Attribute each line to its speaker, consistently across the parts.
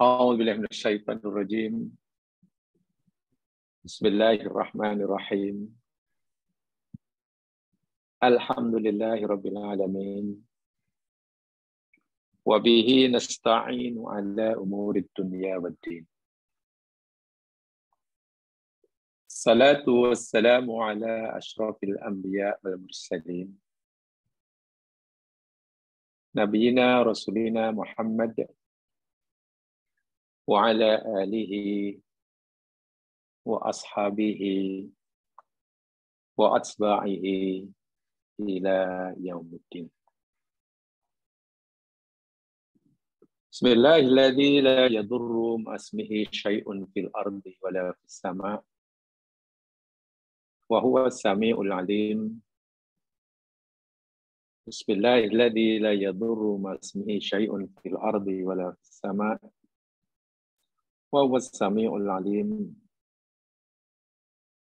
Speaker 1: أعوذ بالله من الشيطان الرجيم. بسم الله الرحمن الرحيم. الحمد لله رب العالمين. وبه نستعين على أمور الدنيا والدين. الصلاة والسلام على أشرف الأنبياء والمرسلين. نبينا رسولنا محمد وعلى آله وأصحابه وأتباعه إلى يوم الدين. بسم الله الذي لا يضر مع اسمه شيء في الأرض ولا في السماء وهو السميع العليم. بسم الله الذي لا يضر مع اسمه شيء في الأرض ولا في السماء وهو السميع العليم.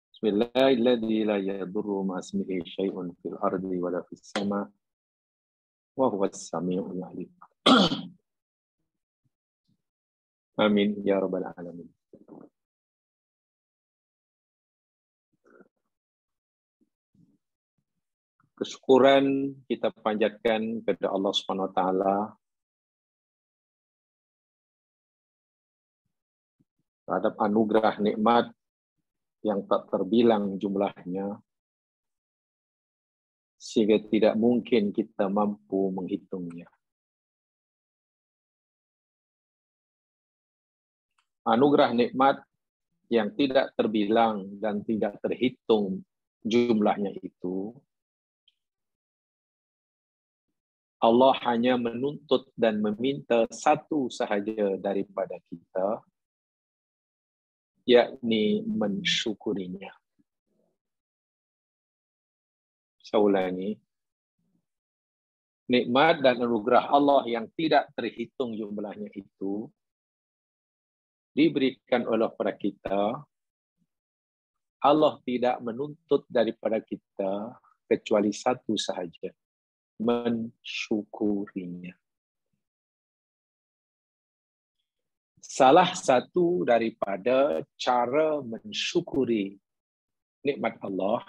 Speaker 1: بسم الله الذي لا يضر مع اسمه شيء في الأرض ولا في السماء وهو السميع العليم. Amin ya rabbal alamin. Kesyukuran kita panjatkan kepada Allah Subhanahu wa taala terhadap anugerah nikmat yang tak terbilang jumlahnya, sehingga tidak mungkin kita mampu menghitungnya. Anugerah nikmat yang tidak terbilang dan tidak terhitung jumlahnya itu, Allah hanya menuntut dan meminta satu sahaja daripada kita, yakni mensyukurinya. Saya ulangi. Nikmat dan anugerah Allah yang tidak terhitung jumlahnya itu diberikan oleh kepada kita. Allah tidak menuntut daripada kita kecuali satu sahaja, mensyukurinya. Salah satu daripada cara mensyukuri nikmat Allah,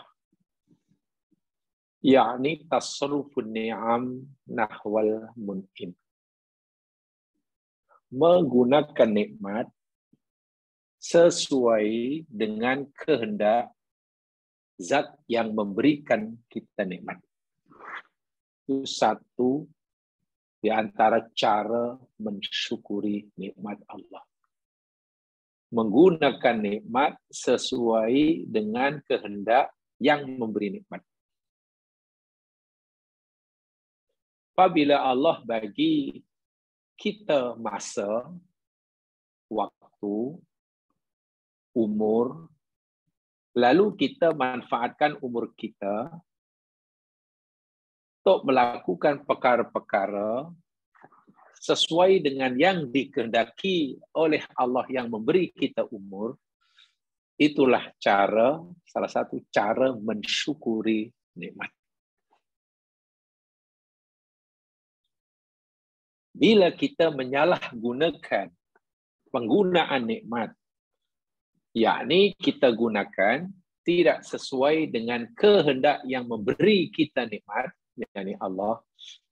Speaker 1: yakni tasarrufun ni'am nahwal mun'im. Menggunakan nikmat sesuai dengan kehendak zat yang memberikan kita nikmat. Itu satu di antara cara mensyukuri nikmat Allah. Menggunakan nikmat sesuai dengan kehendak yang memberi nikmat. Apabila Allah bagi kita masa, waktu, umur, lalu kita manfaatkan umur kita untuk melakukan perkara-perkara sesuai dengan yang dikehendaki oleh Allah yang memberi kita umur, itulah salah satu cara mensyukuri nikmat. Bila kita menyalahgunakan penggunaan nikmat, yakni kita gunakan tidak sesuai dengan kehendak yang memberi kita nikmat, yakni Allah,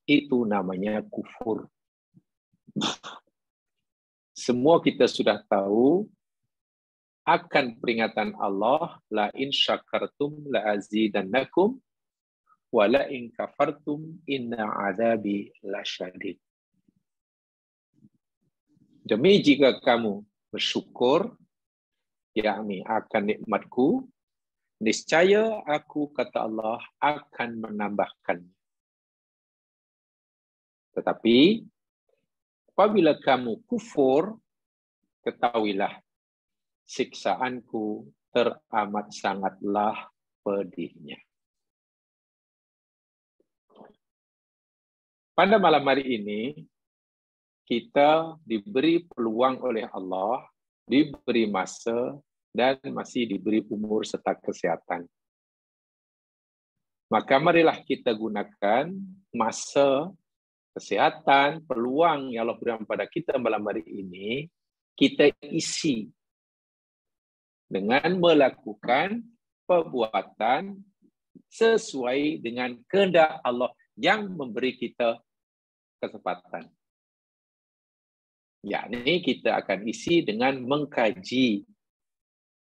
Speaker 1: itu namanya kufur. Semua kita sudah tahu akan peringatan Allah, la in syakartum la azidannakum wa la in kafartum inna adzabi lasyadid. Demi jika kamu bersyukur, yakni akan nikmatku, niscaya aku, kata Allah, akan menambahkannya. Tetapi apabila kamu kufur, ketahuilah siksaanku teramat sangatlah pedihnya. Pada malam hari ini, kita diberi peluang oleh Allah, diberi masa, dan masih diberi umur serta kesehatan. Maka marilah kita gunakan masa, kesehatan, peluang yang Allah berikan pada kita malam hari ini kita isi dengan melakukan perbuatan sesuai dengan kehendak Allah yang memberi kita kesempatan. Yakni kita akan isi dengan mengkaji,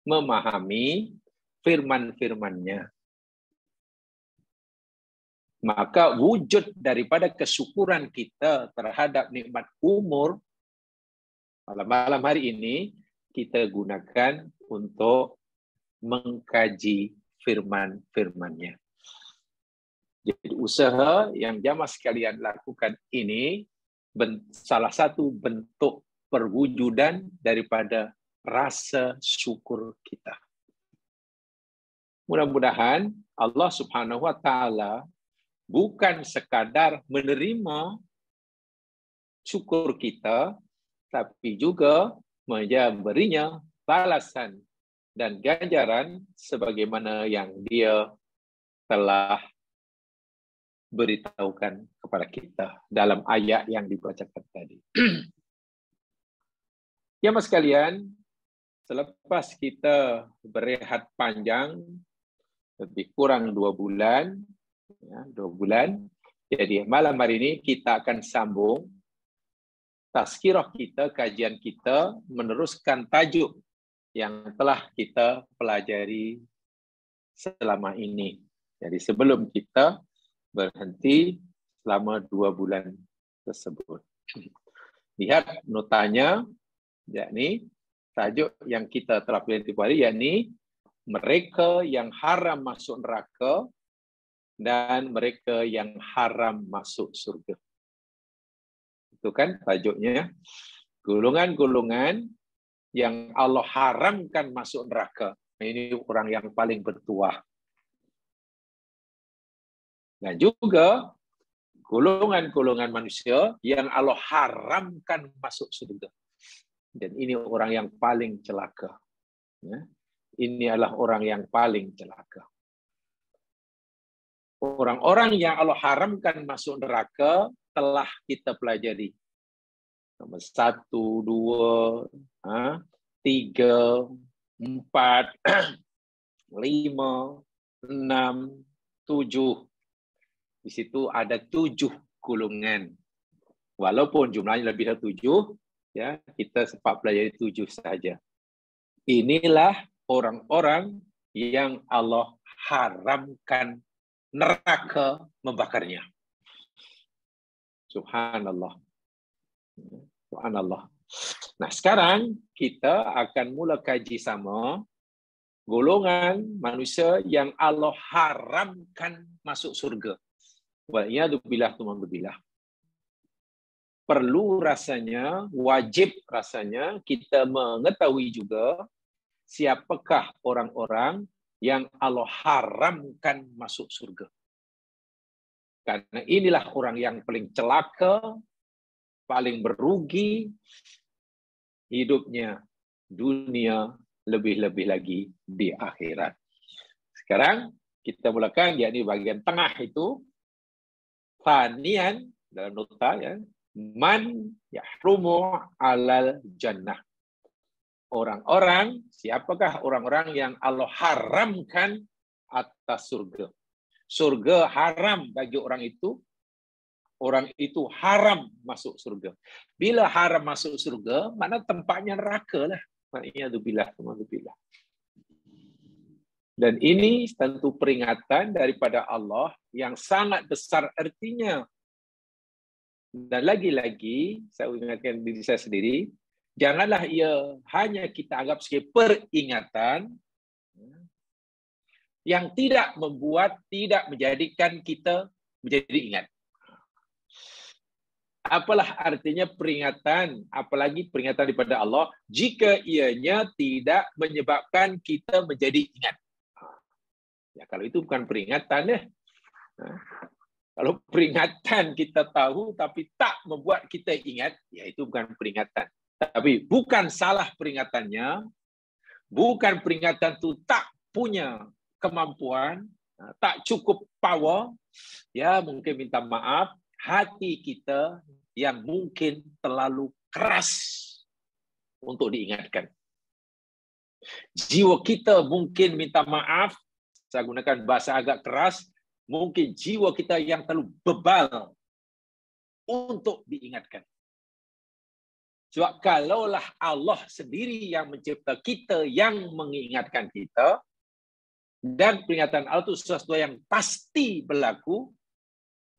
Speaker 1: memahami firman-firman-Nya. Maka wujud daripada kesyukuran kita terhadap nikmat umur malam hari ini kita gunakan untuk mengkaji firman-firman-Nya. Jadi usaha yang jamaah sekalian lakukan ini salah satu bentuk perwujudan daripada rasa syukur kita. Mudah-mudahan Allah Subhanahu wa taala bukan sekadar menerima syukur kita, tapi juga memberinya balasan dan ganjaran sebagaimana yang Dia telah beritahukan kepada kita dalam ayat yang dibacakan tadi. Ya mas sekalian, selepas kita berehat panjang, lebih kurang 2 bulan, ya, 2 bulan. Jadi malam hari ini kita akan sambung tazkirah kita, kajian kita, meneruskan tajuk yang telah kita pelajari selama ini. Jadi sebelum kita berhenti selama 2 bulan tersebut. Lihat notanya, yakni tajuk yang kita telah pelajari tadi, yakni mereka yang haram masuk neraka dan mereka yang haram masuk surga. Itu kan tajuknya. Golongan-golongan yang Allah haramkan masuk neraka. Ini orang yang paling bertuah. Dan juga golongan-golongan manusia yang Allah haramkan masuk surga. Dan ini orang yang paling celaka. Ini adalah orang yang paling celaka. Orang-orang yang Allah haramkan masuk neraka telah kita pelajari. Nomor 1, 2, 3, 4, 5, 6, 7. Di situ ada 7 golongan. Walaupun jumlahnya lebih dari 7, ya, kita sempat pelajari 7 saja. Inilah orang-orang yang Allah haramkan neraka membakarnya. Subhanallah. Subhanallah. Nah, sekarang kita akan mula kaji sama golongan manusia yang Allah haramkan masuk surga. Waliyadzubillah, tumanzubillah. Perlu rasanya, wajib rasanya kita mengetahui juga siapakah orang-orang yang Allah haramkan masuk surga. Karena inilah orang yang paling celaka, paling berugi hidupnya dunia, lebih-lebih lagi di akhirat. Sekarang kita mulakan, yakni bagian tengah itu, Thanian dalam nota, ya, man yahrumu alal jannah. Orang-orang, siapakah orang-orang yang Allah haramkan atas surga? Surga haram bagi orang itu haram masuk surga. Bila haram masuk surga, mana tempatnya neraka lah. Waliyadzubillah. Dan ini tentu peringatan daripada Allah yang sangat besar artinya. Dan lagi-lagi, saya ingatkan diri saya sendiri, janganlah ia hanya kita anggap sebagai peringatan yang tidak menjadikan kita menjadi ingat. Apalah artinya peringatan, apalagi peringatan daripada Allah, jika ianya tidak menyebabkan kita menjadi ingat. Ya, kalau itu bukan peringatan, ya. Kalau peringatan kita tahu tapi tak membuat kita ingat, ya itu bukan peringatan. Tapi bukan salah peringatannya, bukan peringatan itu tak punya kemampuan, tak cukup power, ya mungkin minta maaf, hati kita yang mungkin terlalu keras untuk diingatkan. Jiwa kita mungkin minta maaf, saya gunakan bahasa agak keras, mungkin jiwa kita yang terlalu bebal untuk diingatkan. Sebab kalaulah Allah sendiri yang mencipta kita, yang mengingatkan kita, dan peringatan Allah itu sesuatu yang pasti berlaku,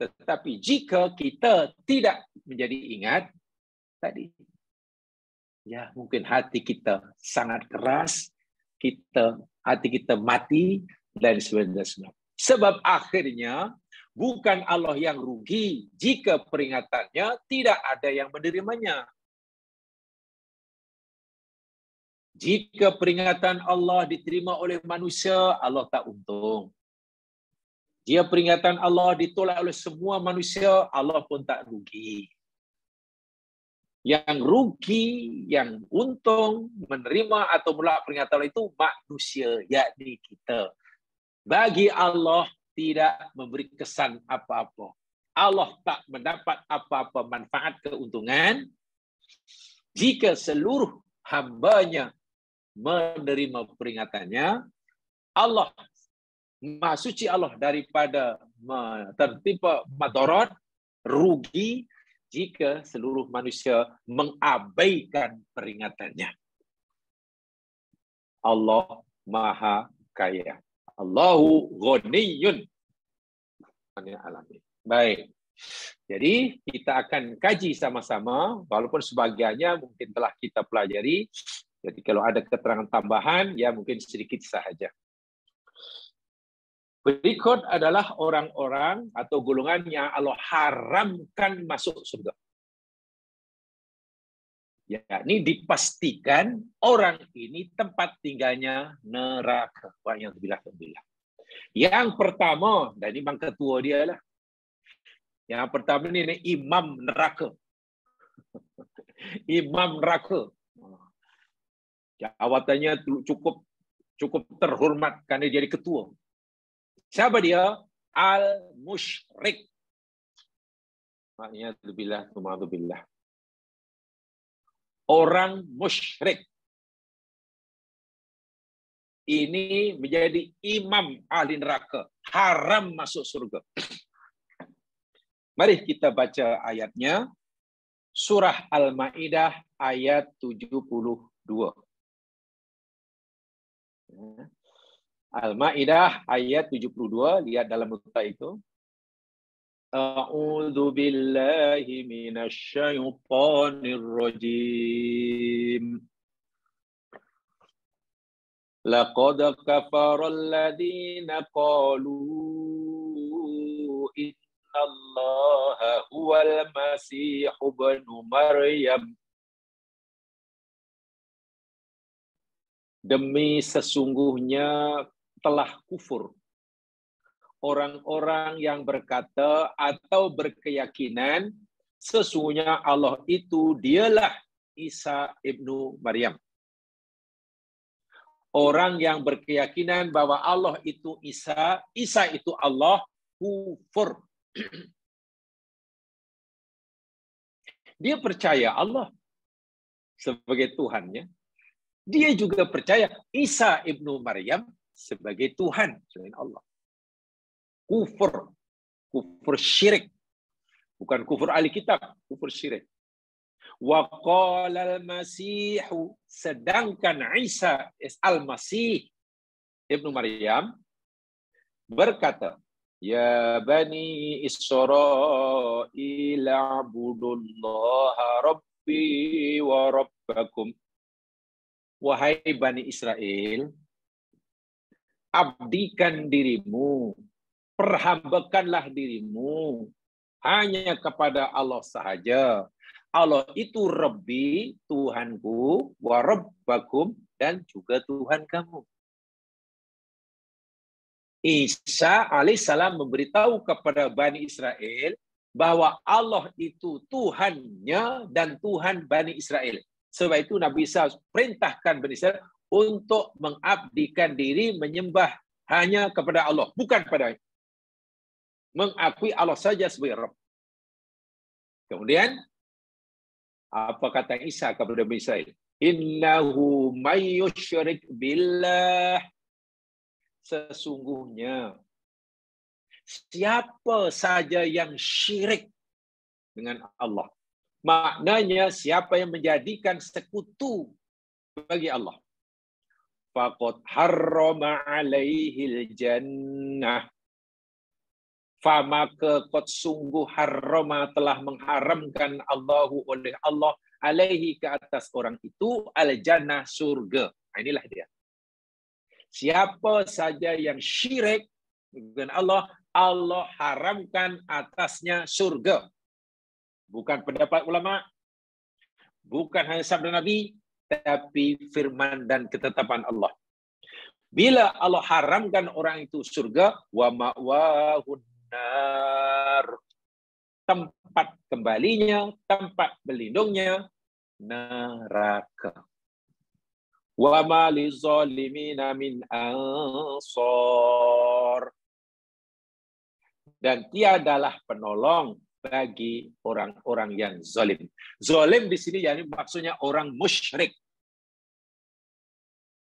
Speaker 1: tetapi jika kita tidak menjadi ingat, tadi, ya mungkin hati kita sangat keras, hati kita mati, dan sebagainya. Sebab akhirnya, bukan Allah yang rugi jika peringatannya tidak ada yang menerimanya. Jika peringatan Allah diterima oleh manusia, Allah tak untung. Jika peringatan Allah ditolak oleh semua manusia, Allah pun tak rugi. Yang rugi, yang untung menerima atau menolak peringatan Allah itu manusia, yakni kita. Bagi Allah tidak memberi kesan apa-apa. Allah tak mendapat apa-apa manfaat keuntungan jika seluruh hamba-Nya menerima peringatannya. Allah, Maha Suci Allah daripada tertimpa madarat, rugi jika seluruh manusia mengabaikan peringatannya. Allah Maha Kaya. Allahu Ghaniyun. Baik. Jadi kita akan kaji sama-sama, walaupun sebagiannya mungkin telah kita pelajari. Jadi kalau ada keterangan tambahan, ya mungkin sedikit sahaja. Berikut adalah orang-orang atau golongan yang Allah haramkan masuk surga. Yakni dipastikan orang ini tempat tinggalnya neraka. Wa'iyadzubillah. Yang pertama, dan ini memang ketua dia lah. Yang pertama ini imam neraka. Imam neraka. Jawatannya cukup terhormat karena jadi ketua. Siapa dia? Al-musyrik. Maknanya billah. Orang musyrik. Ini menjadi imam ahli neraka. Haram masuk surga. Mari kita baca ayatnya. Surah Al-Ma'idah ayat 72. Al-Ma'idah ayat 72, lihat dalam nota itu. A'udzu billahi minasyaitonir rajim. Laqad kafara alladziina qalu innallaha huwal masih ibnu Maryam. Demi sesungguhnya telah kufur orang-orang yang berkata atau berkeyakinan sesungguhnya Allah itu dialah Isa ibnu Maryam. Orang yang berkeyakinan bahwa Allah itu Isa, Isa itu Allah, kufur. Dia percaya Allah sebagai Tuhannya. Dia juga percaya Isa ibnu Maryam sebagai Tuhan selain Allah. Kufur. Kufur syirik. Bukan kufur ahli kitab, kufur syirik. Wa qala al-Masih, sedangkan Isa al-Masih ibnu Maryam berkata, ya bani Israil a'budullaha rabbi wa rabbakum. Wahai Bani Israel, abdikan dirimu, perhambakanlah dirimu hanya kepada Allah sahaja. Allah itu Rabbi, Tuhanku, wa Rabbakum, dan juga Tuhan kamu. Isa alaihissalam memberitahu kepada Bani Israel bahwa Allah itu Tuhannya dan Tuhan Bani Israel. Sebab itu Nabi Isa perintahkan Bani Israel untuk mengabdikan diri menyembah hanya kepada Allah, bukan pada mengakui Allah saja sebagai Rabb. Kemudian apa kata Isa kepada Bani Israel? Innahu may yusyrik billah. Sesungguhnya siapa saja yang syirik dengan Allah. Maknanya siapa yang menjadikan sekutu bagi Allah. Faqad harrama alaihil jannah. Famaka qad sungguh harrama telah mengharamkan Allahu oleh Allah alaihi ke atas orang itu al-jannah surga. Inilah dia. Siapa saja yang syirik dengan Allah, Allah haramkan atasnya surga. Bukan pendapat ulama, bukan hanya sabda Nabi, tapi firman dan ketetapan Allah. Bila Allah haramkan orang itu surga, wa ma'wahun nar. Tempat kembalinya, tempat berlindungnya, neraka. Wa ma lizalimina min ansar. Dan tiadalah penolong bagi orang-orang yang zalim. Zalim di sini yani maksudnya orang musyrik.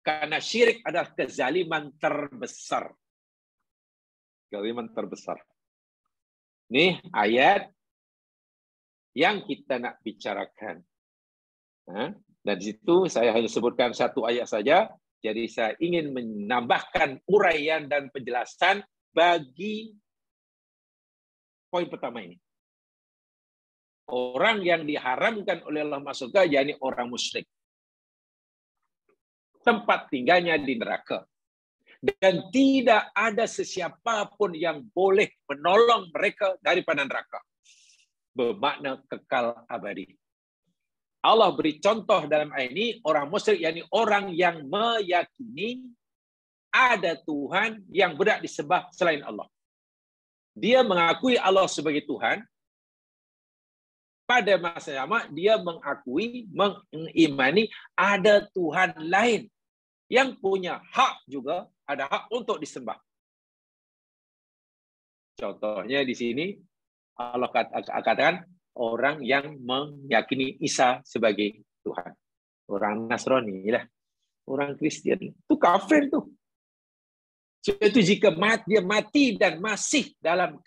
Speaker 1: Karena syirik adalah kezaliman terbesar. Kezaliman terbesar. Ini ayat yang kita nak bicarakan. Dan di situ saya hanya sebutkan satu ayat saja. Jadi saya ingin menambahkan uraian dan penjelasan bagi poin pertama ini. Orang yang diharamkan oleh Allah masuk surga, yakni orang musyrik. Tempat tinggalnya di neraka. Dan tidak ada sesiapa pun yang boleh menolong mereka daripada neraka. Bermakna kekal abadi. Allah beri contoh dalam ayat ini, orang musyrik, yakni orang yang meyakini ada Tuhan yang berhak disembah selain Allah. Dia mengakui Allah sebagai Tuhan. Pada masa yang sama, dia mengakui, mengimani ada Tuhan lain yang punya hak juga, ada hak untuk disembah. Contohnya di sini, Allah katakan orang yang meyakini Isa sebagai Tuhan. Orang Nasrani lah, orang Kristen. Itu kafir tuh. Itu jika dia mati dan masih dalam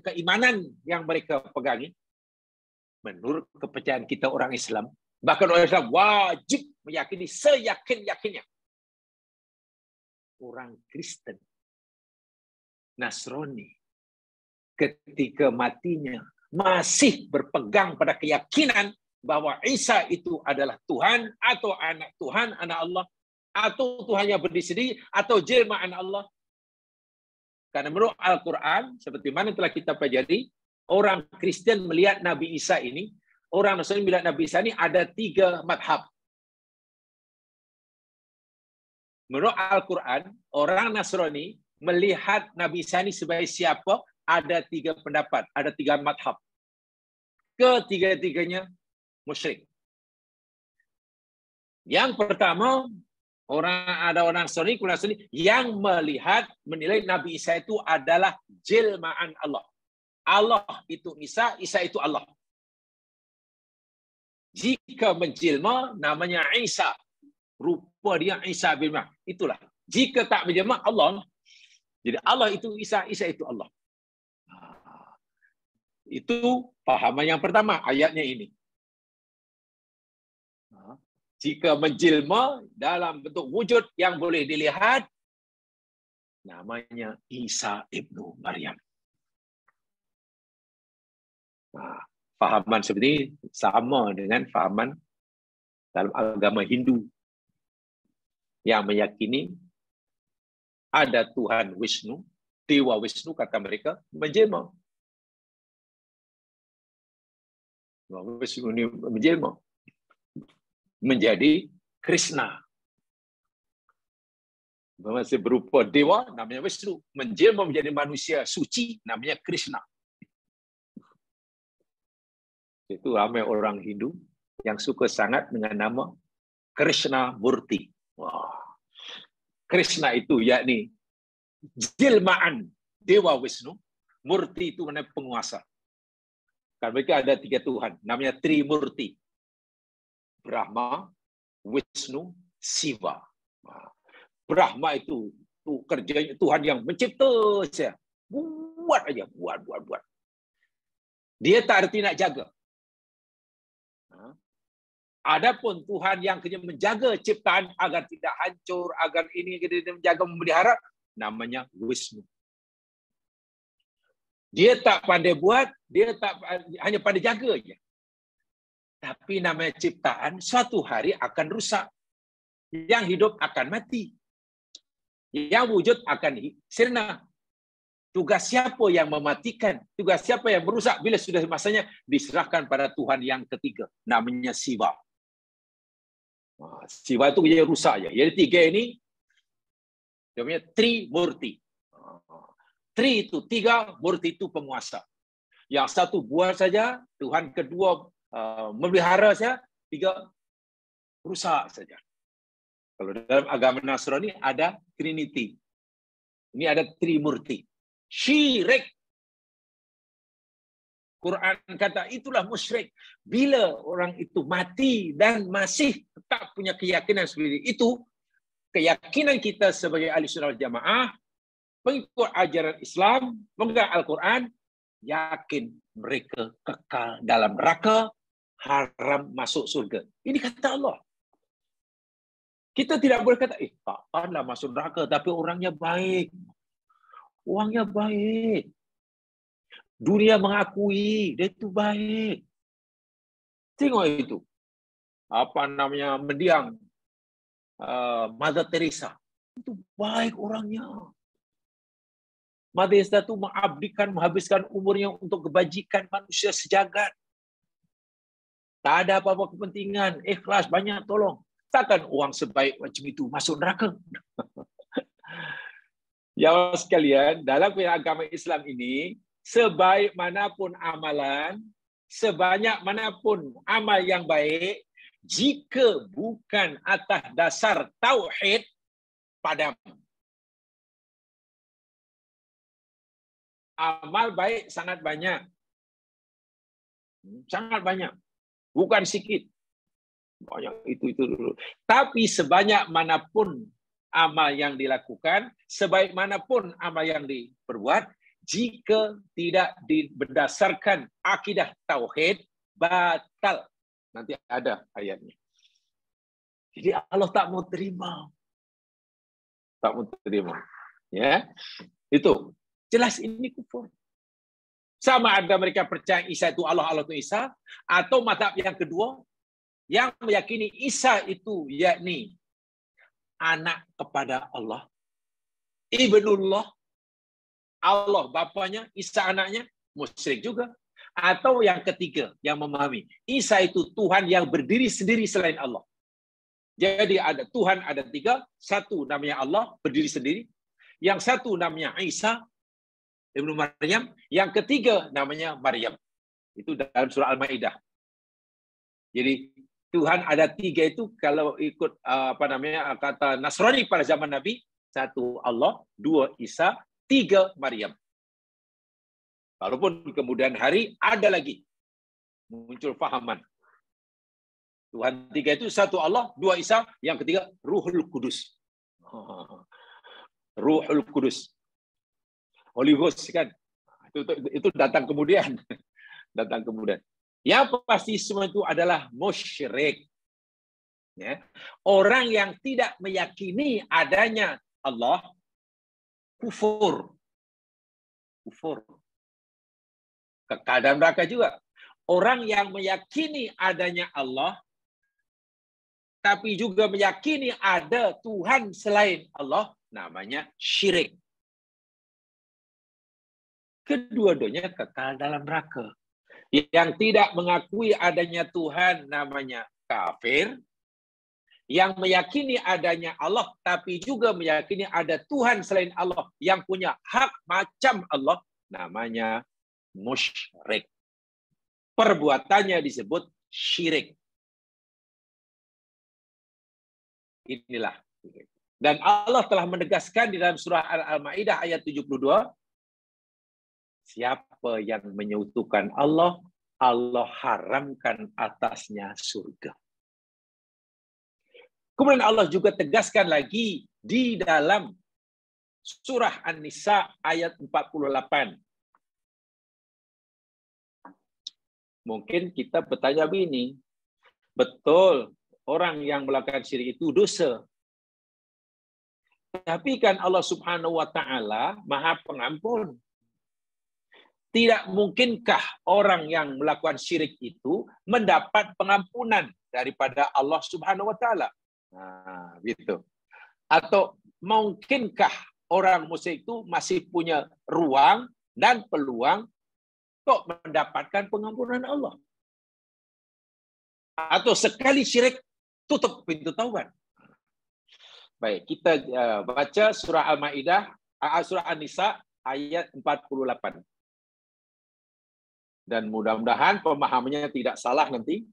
Speaker 1: keimanan yang mereka pegangi, menurut kepercayaan kita orang Islam, bahkan orang Islam wajib meyakini seyakin-yakinnya. Orang Kristen, Nasrani, ketika matinya masih berpegang pada keyakinan bahwa Isa itu adalah Tuhan atau anak Tuhan, anak Allah, atau Tuhannya berdiri sendiri, atau jelmaan Allah. Karena menurut Al-Quran, seperti mana telah kita pelajari, orang Kristen melihat Nabi Isa ini, orang Nasrani melihat Nabi Isa ini ada 3 madhab. Menurut Al-Quran, orang Nasrani melihat Nabi Isa ini sebagai siapa, ada 3 pendapat, ada 3 madhab. Ketiga-tiganya musyrik. Yang pertama, ada orang Nasrani yang menilai Nabi Isa itu adalah jelmaan Allah. Allah itu Isa, Isa itu Allah. Jika menjelma, namanya Isa. Rupa dia Isa bin Maryam. Itulah. Jika tak menjelma, Allah. Jadi Allah itu Isa, Isa itu Allah. Itu pahaman yang pertama, ayatnya ini. Jika menjelma dalam bentuk wujud yang boleh dilihat, namanya Isa ibnu Maryam. Fahaman seperti ini sama dengan fahaman dalam agama Hindu yang meyakini ada Tuhan Wisnu, Dewa Wisnu kata mereka, menjelma. Wisnu ini menjelma menjadi Krishna. Masih berupa dewa, namanya Wisnu. Menjelma menjadi manusia suci, namanya Krishna. Itu ramai orang Hindu yang suka sangat dengan nama Krishna Murti. Wah. Krishna itu yakni jelmaan Dewa Wisnu. Murti itu maknanya penguasa. Karena mereka ada 3 Tuhan, namanya Trimurti. Brahma, Wisnu, Siva. Brahma itu kerjanya Tuhan yang mencipta saja. Buat aja, buat. Dia tak arti nak jaga. Adapun Tuhan yang kerja menjaga ciptaan agar tidak hancur, agar ini dia menjaga memelihara, namanya Wisnu. Dia tak pandai buat, dia tak hanya pandai jaga aja. Tapi namanya ciptaan suatu hari akan rusak. Yang hidup akan mati. Yang wujud akan sirna. Tugas siapa yang mematikan? Tugas siapa yang merusak? Bila sudah masanya diserahkan pada Tuhan yang ketiga. Namanya Siva. Siva itu dia rusak aja. Jadi tiga ini namanya Trimurti. Tri itu tiga, Murti itu penguasa. Yang satu buat saja, Tuhan kedua memelihara saja, tiga rusak saja. Kalau dalam agama Nasrani ada Trinity. Ini ada Trimurti. Syirik. Quran kata itulah musyrik. Bila orang itu mati dan masih tak punya keyakinan seperti itu, keyakinan kita sebagai ahli sunnah wal jamaah, pengikut ajaran Islam, memegang Al-Quran, yakin mereka kekal dalam neraka, haram masuk surga. Ini kata Allah. Kita tidak boleh kata, takkanlah masuk neraka, tapi orangnya baik. Orangnya baik. Dunia mengakui, dia itu baik. Tengok itu. Apa namanya, mendiang Mother Teresa. Itu baik orangnya. Mother Teresa itu menghabiskan umurnya untuk kebajikan manusia sejagat. Tak ada apa-apa kepentingan, ikhlas, banyak tolong. Takkan orang sebaik macam itu masuk neraka. Ya sekalian, dalam agama Islam ini, sebaik manapun amalan, sebanyak manapun amal yang baik, jika bukan atas dasar tauhid, padam. Amal baik sangat banyak. Sangat banyak. Bukan sikit. Banyak itu dulu. Tapi sebanyak manapun amal yang dilakukan, sebaik manapun amal yang diperbuat, jika tidak berdasarkan akidah tauhid, batal. Nanti ada ayatnya. Jadi Allah tak mau terima. Tak mau terima. Ya. Itu. Jelas ini kufur. Sama ada mereka percaya Isa itu Allah, Allah itu Isa, atau mazhab yang kedua yang meyakini Isa itu yakni anak kepada Allah, ibnullah, Allah bapanya, Isa anaknya, musyrik juga. Atau yang ketiga yang memahami Isa itu Tuhan yang berdiri sendiri selain Allah. Jadi ada Tuhan ada tiga, satu namanya Allah berdiri sendiri, yang satu namanya Isa Ibnu Maryam, yang ketiga namanya Maryam. Itu dalam surah Al-Maidah. Jadi Tuhan ada tiga itu kalau ikut kata Nasrani pada zaman Nabi, satu Allah, dua Isa, tiga Maryam. Walaupun kemudian hari ada lagi muncul fahaman. Tuhan tiga itu satu Allah, dua Isa, yang ketiga Ruhul Kudus. Ruhul Kudus. Holy Ghost kan. Itu datang kemudian. Datang kemudian. Yang pasti semua itu adalah musyrik. Ya. Orang yang tidak meyakini adanya Allah, kufur. Kufur. Kekal dalam neraka juga. Orang yang meyakini adanya Allah, tapi juga meyakini ada Tuhan selain Allah, namanya syirik. Kedua-duanya kekal dalam neraka. Yang tidak mengakui adanya Tuhan namanya kafir. Yang meyakini adanya Allah, tapi juga meyakini ada Tuhan selain Allah yang punya hak macam Allah, namanya musyrik. Perbuatannya disebut syirik. Inilah. Dan Allah telah menegaskan di dalam surah Al-Maidah ayat 72, siapa yang menyekutukan Allah, Allah haramkan atasnya surga. Kemudian Allah juga tegaskan lagi di dalam surah An-Nisa ayat 48. Mungkin kita bertanya begini, betul orang yang melakukan syirik itu dosa. Tapi kan Allah Subhanahu wa taala Maha Pengampun. Tidak mungkinkah orang yang melakukan syirik itu mendapat pengampunan daripada Allah Subhanahu wa taala? Nah, gitu. Atau mungkinkah orang musyrik itu masih punya ruang dan peluang untuk mendapatkan pengampunan Allah? Atau sekali syirik tutup pintu taubat? Baik, kita baca surah Al-Maidah, surah An-Nisa ayat 48. Dan mudah-mudahan pemahamannya tidak salah nanti.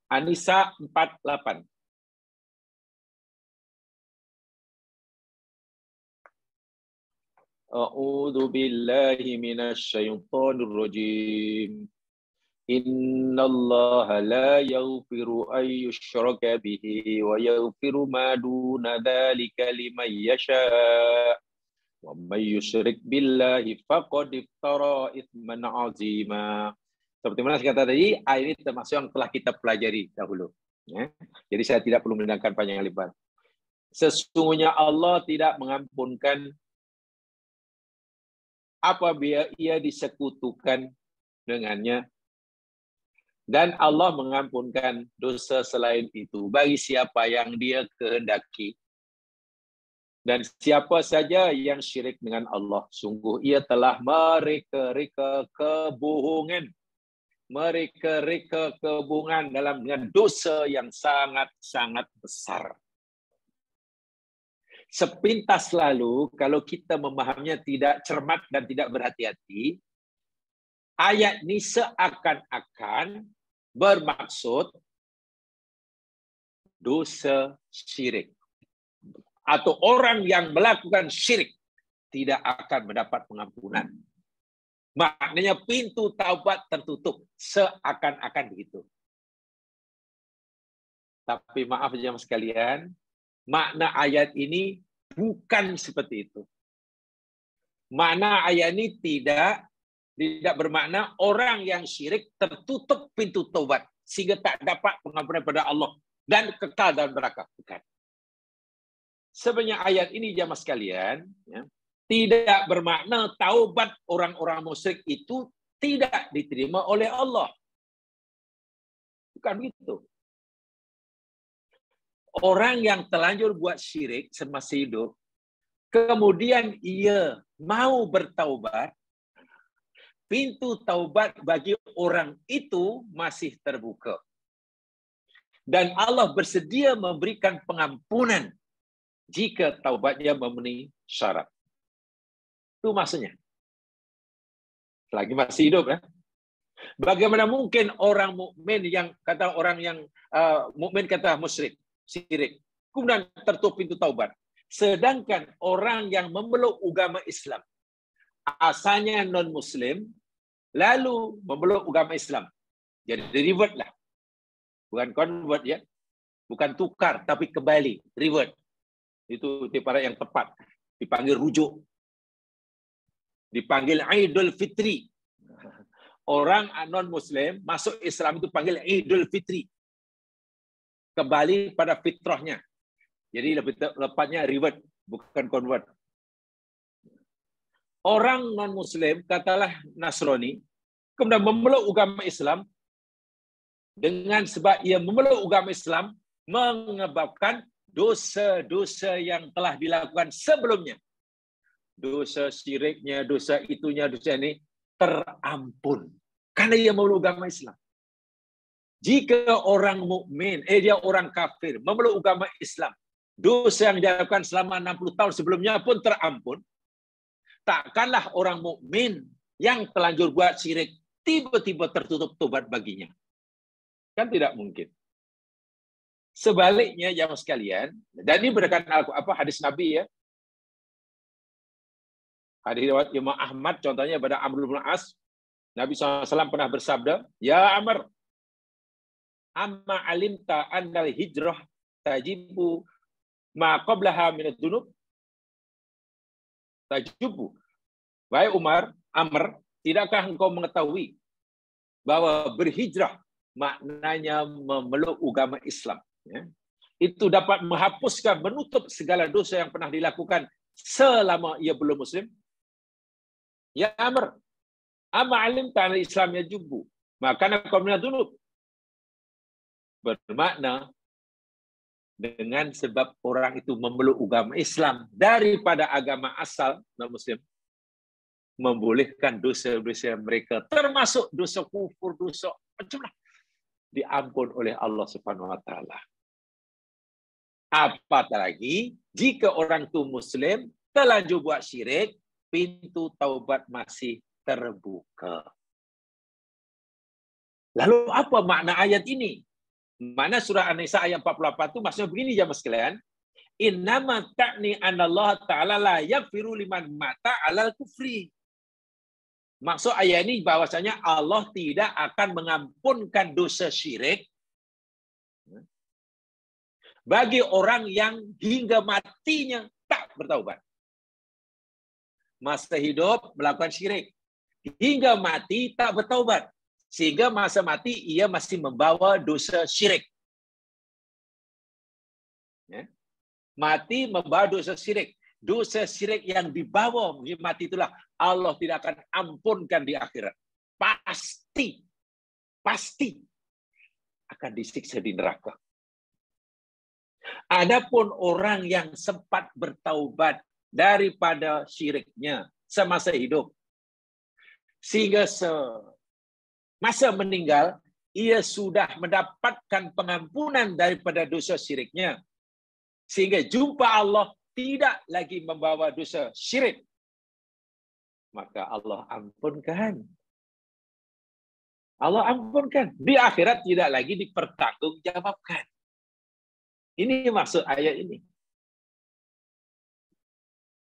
Speaker 1: An-Nisa 48. A'udzu billahi minasy syaithanir rajim. Innallaha la yaghfiru ay yushraka bihi wa yaghfiru ma duna dzalika liman yasha'. Wa may yusyrik billahi faqad iftara itsman 'azima. Seperti mana saya kata tadi, ayat ini termasuk yang telah kita pelajari dahulu. Ya. Jadi saya tidak perlu mendengarkan panjang lebar. Sesungguhnya Allah tidak mengampunkan apabila ia disekutukan dengannya. Dan Allah mengampunkan dosa selain itu bagi siapa yang dia kehendaki. Dan siapa saja yang syirik dengan Allah, sungguh ia telah mereka-reka kebohongan. Mereka-reka kebohongan dengan dosa yang sangat-sangat besar. Sepintas lalu, kalau kita memahaminya tidak cermat dan tidak berhati-hati, ayat ini seakan-akan bermaksud dosa syirik. Atau orang yang melakukan syirik tidak akan mendapat pengampunan. Maknanya pintu taubat tertutup. Seakan-akan begitu. Tapi maaf jemaah sekalian, makna ayat ini bukan seperti itu. Makna ayat ini tidak bermakna orang yang syirik tertutup pintu taubat sehingga tak dapat pengampunan pada Allah dan kekal dalam neraka. Bukan. Sebenarnya ayat ini jamaah sekalian ya, tidak bermakna taubat orang-orang musyrik itu tidak diterima oleh Allah. Bukan begitu. Orang yang terlanjur buat syirik semasa hidup, kemudian ia mau bertaubat, pintu taubat bagi orang itu masih terbuka. Dan Allah bersedia memberikan pengampunan jika taubatnya memenuhi syarat. Itu maksudnya. Selagi masih hidup ya. Bagaimana mungkin orang mukmin yang kata orang yang mukmin kata musyrik, syirik, kemudian tertutup pintu taubat. Sedangkan orang yang memeluk agama Islam, asalnya non-muslim, lalu memeluk agama Islam. Jadi revert lah. Bukan convert ya. Bukan tukar, tapi kembali. Revert. Itu ibarat yang tepat. Dipanggil rujuk. Dipanggil Idul Fitri. Orang non-muslim masuk Islam itu panggil Idul Fitri. Kembali pada fitrahnya. Jadi lebih tepatnya revert, bukan convert. Orang non-muslim, katalah Nasrani, kemudian memeluk agama Islam, dengan sebab ia memeluk agama Islam, menyebabkan dosa-dosa yang telah dilakukan sebelumnya. Dosa syiriknya, dosa itunya, dosa ini terampun. Karena ia memeluk agama Islam. Jika orang mukmin, dia orang kafir, memeluk agama Islam, dosa yang dilakukan selama 60 tahun sebelumnya pun terampun, takkanlah orang mukmin yang terlanjur buat syirik tiba-tiba tertutup tobat baginya. Kan tidak mungkin. Sebaliknya jamaah sekalian, dan ini berdasarkan hadis Nabi ya. Hadis riwayat Imam Ahmad contohnya pada Amr bin As, Nabi SAW pernah bersabda, "Ya Amr, amma alimta annal hijrah tajibu ma qablaha min ad-dunub. Tajibu. Wahai Amr, tidakkah engkau mengetahui bahwa berhijrah maknanya memeluk agama Islam, ya? Itu dapat menghapuskan, menutup segala dosa yang pernah dilakukan selama ia belum Muslim. Ya Amr, amma alimta al-Islam yajibu maka kau minadunub. Bermakna dengan sebab orang itu memeluk agama Islam daripada agama asal non-Muslim, membolehkan dosa-dosa mereka, termasuk dosa kufur, dosa macam-macam, diampun oleh Allah Subhanahu wa taala. Apatah lagi jika orang itu Muslim terlanjur buat syirik, pintu taubat masih terbuka. Lalu apa makna ayat ini? Mana surah An-Nisa ayat 48 itu maksudnya begini jemaah sekalian. Innama ta'ni anallaha ta'ala la yaghfiru liman mata 'alal kufri. Maksud ayat ini bahwasanya Allah tidak akan mengampunkan dosa syirik bagi orang yang hingga matinya tak bertaubat. Masa hidup melakukan syirik, hingga mati tak bertaubat, sehingga masa mati ia masih membawa dosa syirik. Ya. Mati membawa dosa syirik. Dosa syirik yang dibawa mati itulah Allah tidak akan ampunkan di akhirat. Pasti akan disiksa di neraka. Adapun orang yang sempat bertaubat daripada syiriknya semasa hidup, sehingga semasa meninggal ia sudah mendapatkan pengampunan daripada dosa syiriknya, sehingga jumpa Allah tidak lagi membawa dosa syirik, maka Allah ampunkan. Allah ampunkan. Di akhirat tidak lagi dipertanggungjawabkan. Ini maksud ayat ini.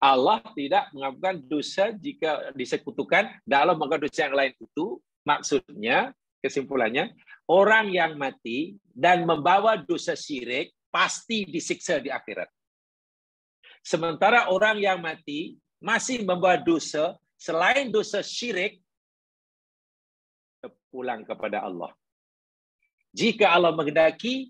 Speaker 1: Allah tidak mengampunkan dosa jika disekutukan dalam melakukan dosa yang lain itu. Maksudnya, kesimpulannya, orang yang mati dan membawa dosa syirik pasti disiksa di akhirat. Sementara orang yang mati masih membawa dosa selain dosa syirik, pulang kepada Allah. Jika Allah menghendaki,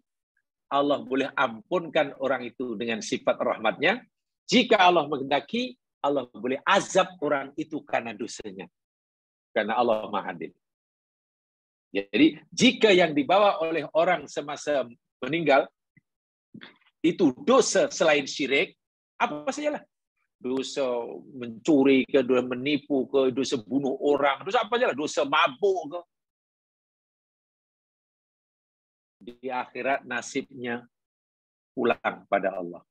Speaker 1: Allah boleh ampunkan orang itu dengan sifat rahmatnya. Jika Allah menghendaki, Allah boleh azab orang itu karena dosanya. Karena Allah Maha Adil. Jadi, jika yang dibawa oleh orang semasa meninggal itu dosa selain syirik, apa sajalah. Dosa mencuri ke, dosa menipu ke, dosa bunuh orang, dosa apa sajalah, dosa mabuk ke. Di akhirat nasibnya pulang pada Allah.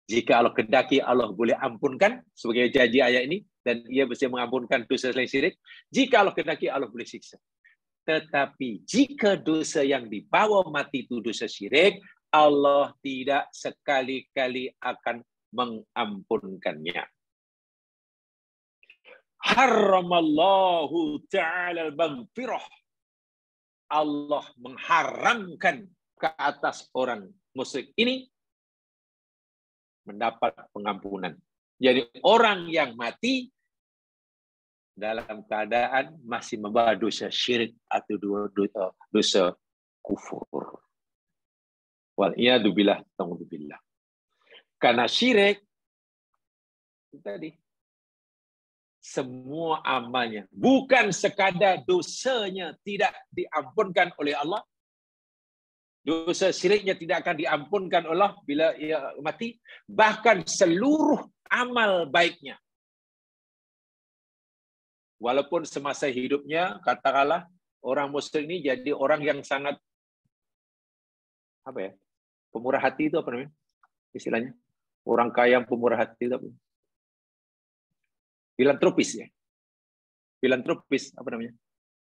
Speaker 1: Jika Allah kehendaki, Allah boleh ampunkan sebagai janji ayat ini, dan ia bisa mengampunkan dosa selain syirik. Jika Allah kehendaki, Allah boleh siksa. Tetapi jika dosa yang dibawa mati itu dosa syirik, Allah tidak sekali-kali akan mengampunkannya. Haramallahu ta'ala al-maghfirah. Allah mengharamkan ke atas orang musyrik ini mendapat pengampunan. Jadi orang yang mati dalam keadaan masih membawa dosa syirik atau dosa kufur. Wal'iyadu billah, ta'udzubillah. Karena syirik tadi semua amalnya, bukan sekadar dosanya tidak diampunkan oleh Allah, dosa syiriknya tidak akan diampunkan Allah bila ia mati, bahkan seluruh amal baiknya. Walaupun semasa hidupnya, katakanlah orang musyrik ini jadi orang yang sangat pemurah hati, itu apa namanya istilahnya? Orang kaya yang pemurah hati itu apa? Filantropis ya. Filantropis apa namanya?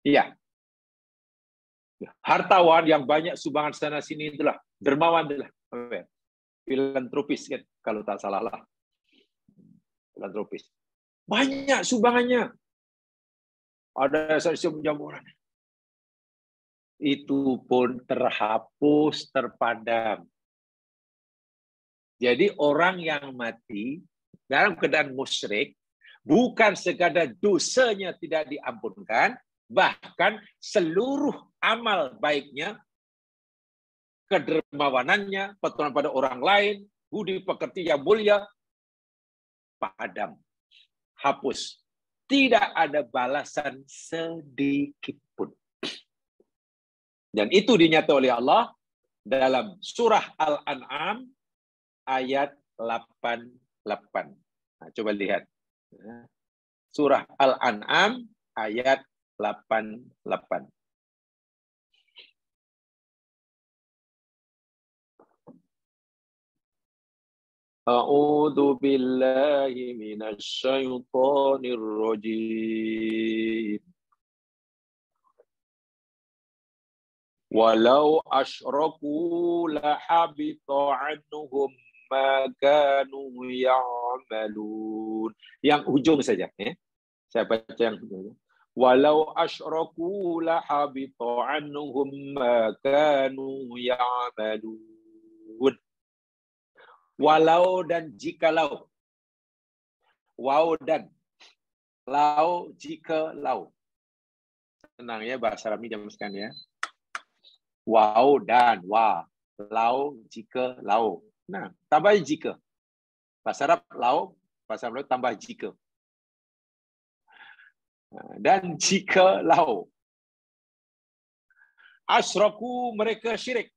Speaker 1: Iya. Hartawan yang banyak sumbangan sana sini itulah, dermawan itulah. Filantropis kan kalau tak salah lah. Filantropis. Banyak sumbangannya. Ada yang menjamu orang. itu pun terhapus, terpadam. Jadi orang yang mati dalam keadaan musyrik, bukan sekadar dosanya tidak diampunkan, bahkan seluruh amal baiknya, kedermawanannya, pertolongan pada orang lain, budi pekerti yang mulia, padam, hapus. Tidak ada balasan sedikit pun. Dan itu dinyatakan oleh Allah dalam surah Al-An'am ayat 88. Nah, coba lihat. Surah Al-An'am ayat 88. A'udzu billahi minasy syaithanir rajim. Walau asyraku lahabita anhum ma kanu ya'malun. Yang ujung saja, Saya baca yang ujung. Walau asyraku lahabita anhum ma kanu ya'malun. Walau dan jikalau. Waw dan. Lau, jika, lau. Senang ya bahasa Arab ini zaman sekarang ya. Waw dan wa. Lau, jika, lau. Nah, tambah jika. Bahasa Arab lau, bahasa Arab tambah jika. Dan jika lau. Asyraku mereka syirik.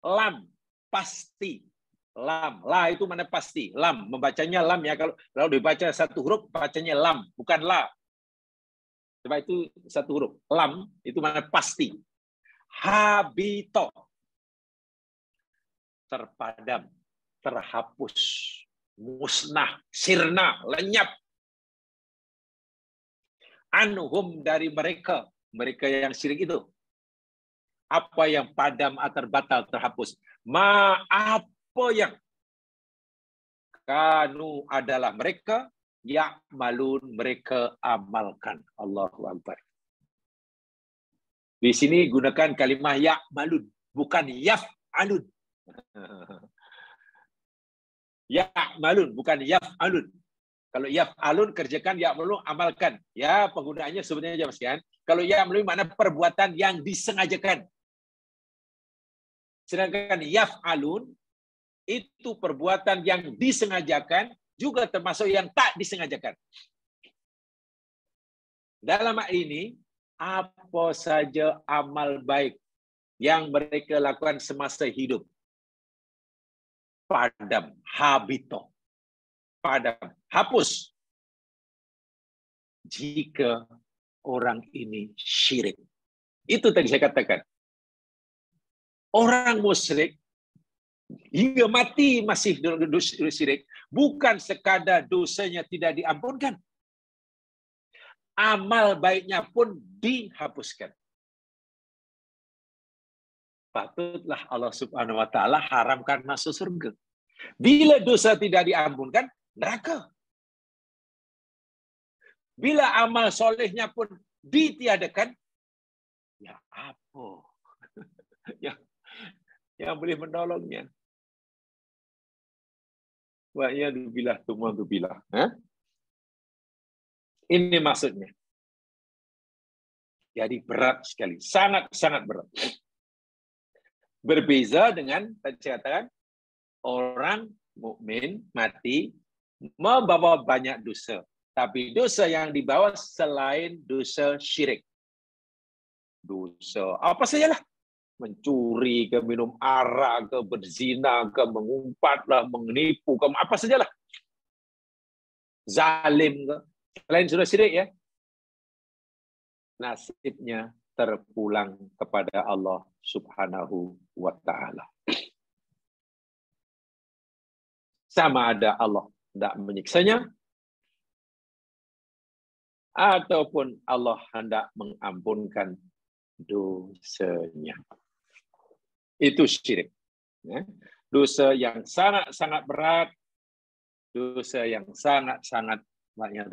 Speaker 1: Lam, pasti. Lam, la itu mana pasti. Lam, membacanya lam ya. Kalau dibaca satu huruf, bacanya lam, bukan la. Coba itu satu huruf. Lam, itu mana pasti. Habito. Terpadam, terhapus, musnah, sirna, lenyap. Anhum dari mereka. Mereka yang syirik itu. Apa yang padam atau terbatal, terhapus. Apa yang kanu adalah mereka, ya'malun mereka amalkan. Allahu Akbar. Di sini gunakan kalimah ya'malun, bukan yaf'alun. Ya'malun, bukan yaf'alun. Kalau yaf'alun, kerjakan, ya'malun, amalkan. Ya, penggunaannya sebenarnya jamaah sekalian. Kalau ya'malun makna perbuatan yang disengajakan. Sedangkan yaf'alun itu perbuatan yang disengajakan juga termasuk yang tak disengajakan. Dalam hal ini, apa saja amal baik yang mereka lakukan semasa hidup, padam, habito, padam, hapus. Jika orang ini syirik. Itu tadi saya katakan. Orang musyrik hingga mati masih syirik, bukan sekadar dosanya tidak diampunkan, amal baiknya pun dihapuskan. Patutlah Allah Subhanahu wa taala haramkan masuk surga. Bila dosa tidak diampunkan, neraka. Bila amal solehnya pun ditiadakan, ya apa yang boleh menolongnya? Wa'iyadzubillah, tumadzubillah. Ini maksudnya. Jadi berat sekali, sangat-sangat berat. Berbeza dengan tadi saya katakan orang mukmin mati membawa banyak dosa, tapi dosa yang dibawa selain dosa syirik. Dosa apa sajalah, mencuri ke, minum arak ke, berzina ke, mengumpat, menipu ke, apa sajalah, zalim ke, selain sudah syirik ya, nasibnya terpulang kepada Allah Subhanahu wa taala. Sama ada Allah tidak menyiksanya ataupun Allah hendak mengampunkan dosanya. Itu syirik. Dosa yang sangat-sangat berat, dosa yang sangat-sangat banyak.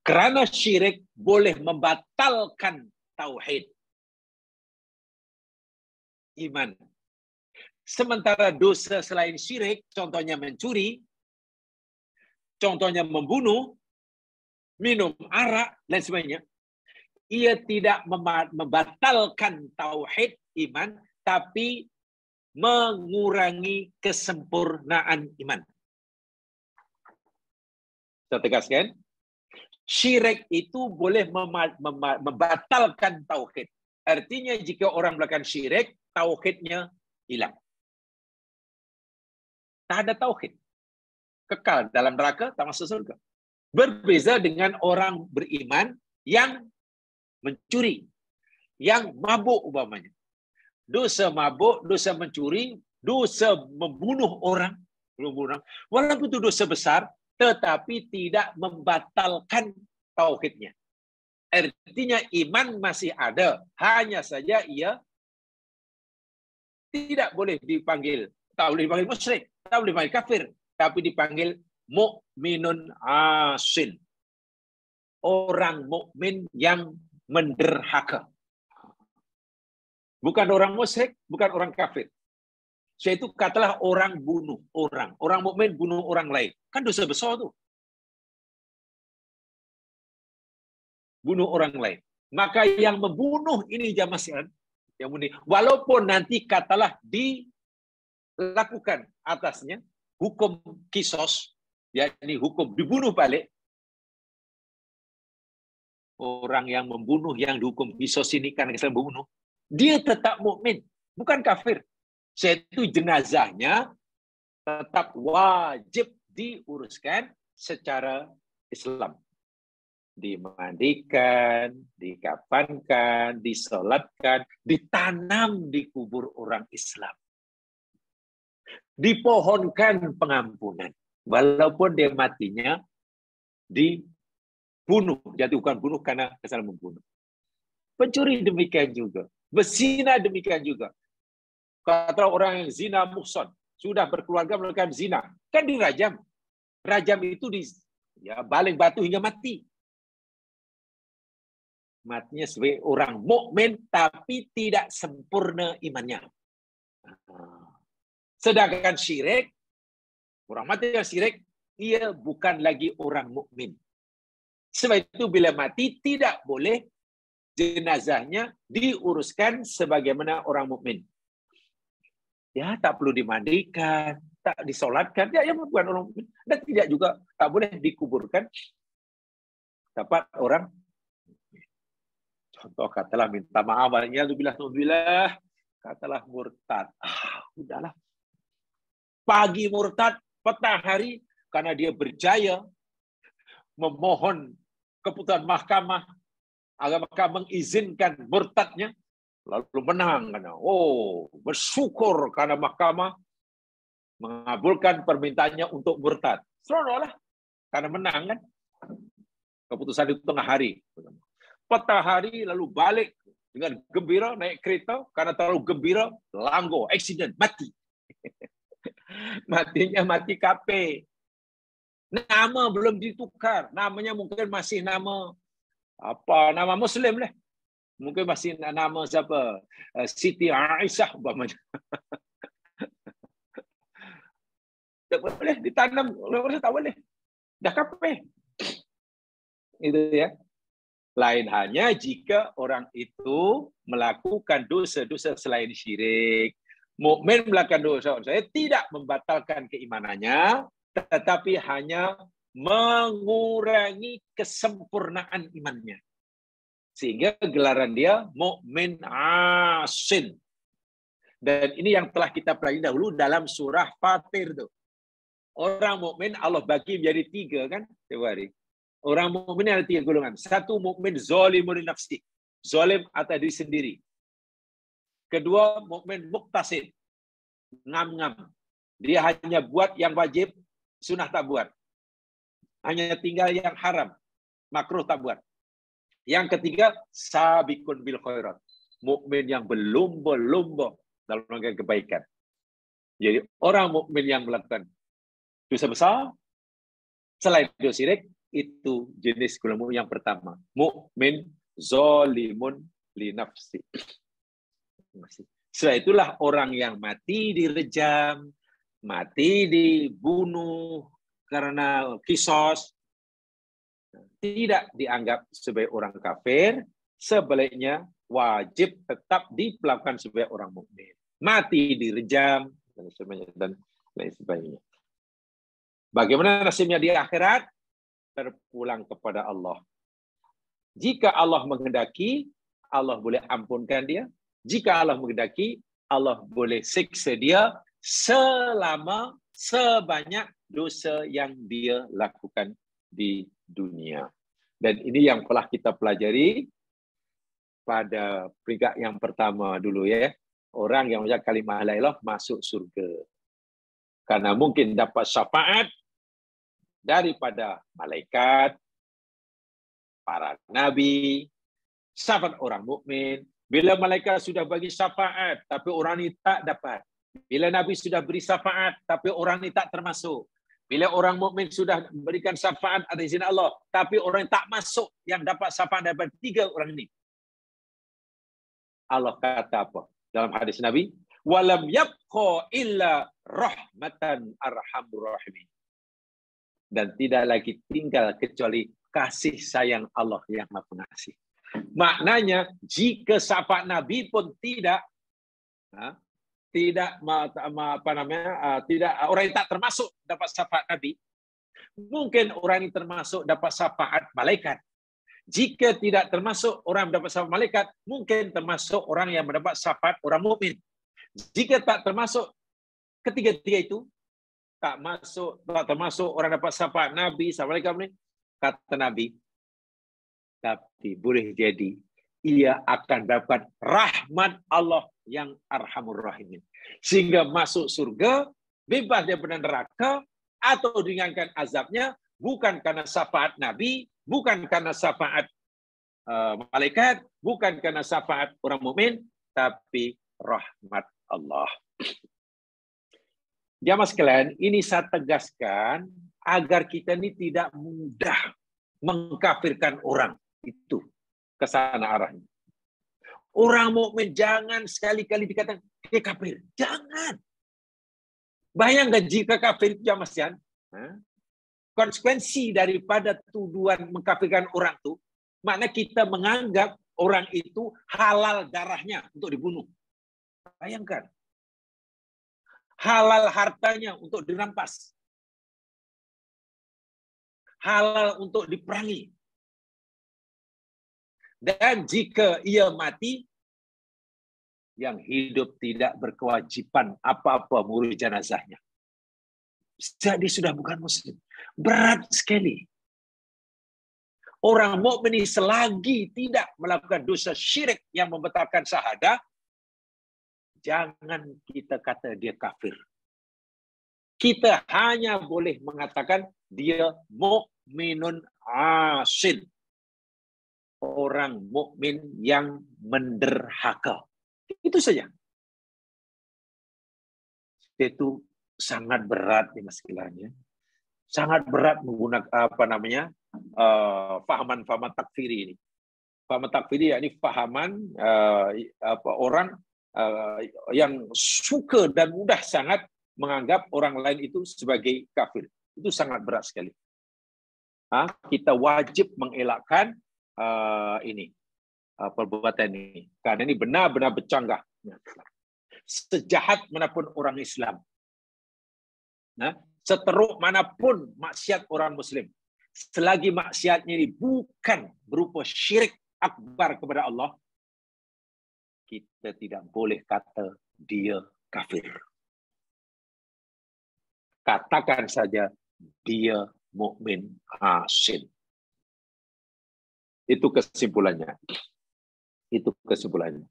Speaker 1: Kerana syirik boleh membatalkan tauhid, iman. Sementara dosa selain syirik, contohnya mencuri, contohnya membunuh, minum arak, dan sebagainya, ia tidak membatalkan tauhid iman, tapi mengurangi kesempurnaan iman. Saya tegaskan, syirik itu boleh membatalkan tauhid. Artinya jika orang melakukan syirik, tauhidnya hilang. Tak ada tauhid. Kekal dalam neraka, tak masuk surga. Berbeza dengan orang beriman yang mencuri, yang mabuk umpamanya. Dosa mabuk, dosa mencuri, dosa membunuh orang, walaupun itu dosa besar, tetapi tidak membatalkan tauhidnya. Artinya iman masih ada, hanya saja ia tidak boleh dipanggil, tak boleh dipanggil musyrik, tak boleh dipanggil kafir, tapi dipanggil mukminun asin. Orang mukmin yang menderhaka. Bukan orang musyrik, bukan orang kafir. Yaitu katalah orang bunuh orang. Orang mukmin bunuh orang lain. Kan dosa besar tu. Bunuh orang lain. Maka yang membunuh ini jamaah yang bunuh. Walaupun nanti katalah dilakukan atasnya hukum kisos, yakni hukum dibunuh balik. Orang yang membunuh yang dihukum kisos ini karena kesalahan membunuh, dia tetap mukmin, bukan kafir. Yaitu jenazahnya tetap wajib diuruskan secara Islam. Dimandikan, dikafankan, disolatkan, ditanam di kubur orang Islam. Dipohonkan pengampunan. Walaupun dia matinya dibunuh, jatuhkan bunuh karena kesalahan membunuh. Pencuri demikian juga. Berzina demikian juga. Kata orang yang zina muhsan, sudah berkeluarga melakukan zina, kan dirajam. Rajam itu baling batu hingga mati. Matinya sebagai orang mukmin tapi tidak sempurna imannya. Sedangkan syirik, orang mati yang syirik, ia bukan lagi orang mukmin. Sebab itu bila mati tidak boleh jenazahnya diuruskan sebagaimana orang mukmin. Ya, tak perlu dimandikan, tak disolatkan, ya bukan orang mukmin. Dan tidak juga tak boleh dikuburkan dapat orang. Contoh katalah minta maaf, alhamdulillah, katalah murtad. Udahlah. Pagi murtad, petang hari karena dia berjaya memohon keputusan mahkamah agar mahkamah mengizinkan murtadnya, lalu menang. Bersyukur karena mahkamah mengabulkan permintaannya untuk murtad. Seronoklah karena menang kan. Keputusan itu tengah hari. Petang hari lalu balik dengan gembira naik kereta, karena terlalu gembira langgar, accident, mati. Matinya mati kape. Nama belum ditukar, namanya mungkin masih nama Muslim lah. Mungkin masih nama siapa? Siti Aisyah umpamanya. Tak boleh ditanam, tak boleh. Dah kape. Itu ya. Lain hanya jika orang itu melakukan dosa-dosa selain syirik. Mukmin melakukan dosa, saya tidak membatalkan keimanannya, tetapi hanya mengurangi kesempurnaan imannya. Sehingga gelaran dia mukmin asin. Dan ini yang telah kita pelajari dahulu dalam surah Fatir tuh. Orang mukmin Allah bagi menjadi 3 kan, tiap hari. Orang mukmin ada 3 golongan. Satu, mukmin zalimun nafsi, zalim atas diri sendiri. Kedua, mukmin muqtasid, ngam-ngam. Dia hanya buat yang wajib, sunnah tak buat. Hanya tinggal yang haram, makruh tak buat. Yang ketiga, sabiqun bil khairat, mukmin yang berlomba-lomba dalam melakukan kebaikan. Jadi orang mukmin yang melakukan dosa besar selain dosa syirik, itu jenis kelompok yang pertama. Mukmin zalimun li nafsi. Setelah itulah orang yang mati direjam, mati dibunuh karena kisos, tidak dianggap sebagai orang kafir, sebaliknya wajib tetap diperlakukan sebagai orang mukmin. Mati direjam dan lain sebagainya. Bagaimana nasibnya di akhirat? Terpulang kepada Allah. Jika Allah menghendaki, Allah boleh ampunkan dia. Jika Allah menghendaki, Allah boleh siksa dia selama sebanyak dosa yang dia lakukan di dunia. Dan ini yang telah kita pelajari pada peringkat yang pertama dulu ya. Orang yang mengucapkan kalimah la ilaha illallah masuk surga. Karena mungkin dapat syafaat daripada malaikat, para nabi, syafaat orang mukmin. Bila malaikat sudah bagi syafaat, tapi orang ini tak dapat. Bila nabi sudah beri syafaat, tapi orang ini tak termasuk. Bila orang mukmin sudah berikan syafaat atas izin Allah, tapi orang tak masuk yang dapat syafaat daripada 3 orang ini. Allah kata apa dalam hadis Nabi? Walam yabqa illa rahmatan arhamur rahimin. Dan tidak lagi tinggal kecuali kasih sayang Allah yang Maha Pengasih. Maknanya jika syafaat Nabi pun tidak orang yang tak termasuk dapat syafaat Nabi, mungkin orang yang termasuk dapat syafaat malaikat. Jika tidak termasuk orang yang mendapat syafaat malaikat, mungkin termasuk orang yang mendapat syafaat orang mukmin. Jika tak termasuk ketiga-tiga itu, tak termasuk orang dapat syafaat Nabi, Assalamualaikum, kata Nabi, tapi boleh jadi ia akan dapat rahmat Allah yang arhamur rahimin. Sehingga masuk surga, bebas daripada neraka, atau ringankan azabnya, bukan karena syafaat Nabi, bukan karena syafaat malaikat, bukan karena syafaat orang mukmin, tapi rahmat Allah. Jamaah sekalian, ini saya tegaskan agar kita ini tidak mudah mengkafirkan orang. Itu kesana arahnya. Orang mukmin jangan sekali-kali dikatakan dia kafir. Jangan. Bayangkan jika kafir itu jamaah sekalian, konsekuensi daripada tuduhan mengkafirkan orang itu, makna kita menganggap orang itu halal darahnya untuk dibunuh. Bayangkan. Halal hartanya untuk dirampas. Halal untuk diperangi. Dan jika ia mati, yang hidup tidak berkewajiban apa-apa mengurus jenazahnya. Jadi sudah bukan muslim. Berat sekali. Orang mukmin selagi tidak melakukan dosa syirik yang membatalkan syahadah, jangan kita kata dia kafir. Kita hanya boleh mengatakan dia mukminun asil. Orang mukmin yang menderhaka. Itu saja. Itu sangat berat ya Mas Kilanya. Sangat berat menggunakan fahaman-fahaman takfiri ini. Fahaman takfiri yakni fahaman orang yang suka dan mudah sangat menganggap orang lain itu sebagai kafir. Itu sangat berat sekali. Kita wajib mengelakkan perbuatan ini. Karena ini benar-benar bercanggah. Sejahat manapun orang Islam. Seteruk manapun maksiat orang Muslim. Selagi maksiatnya ini bukan berupa syirik akbar kepada Allah, kita tidak boleh kata dia kafir. Katakan saja dia mukmin asil. Itu kesimpulannya. Itu kesimpulannya.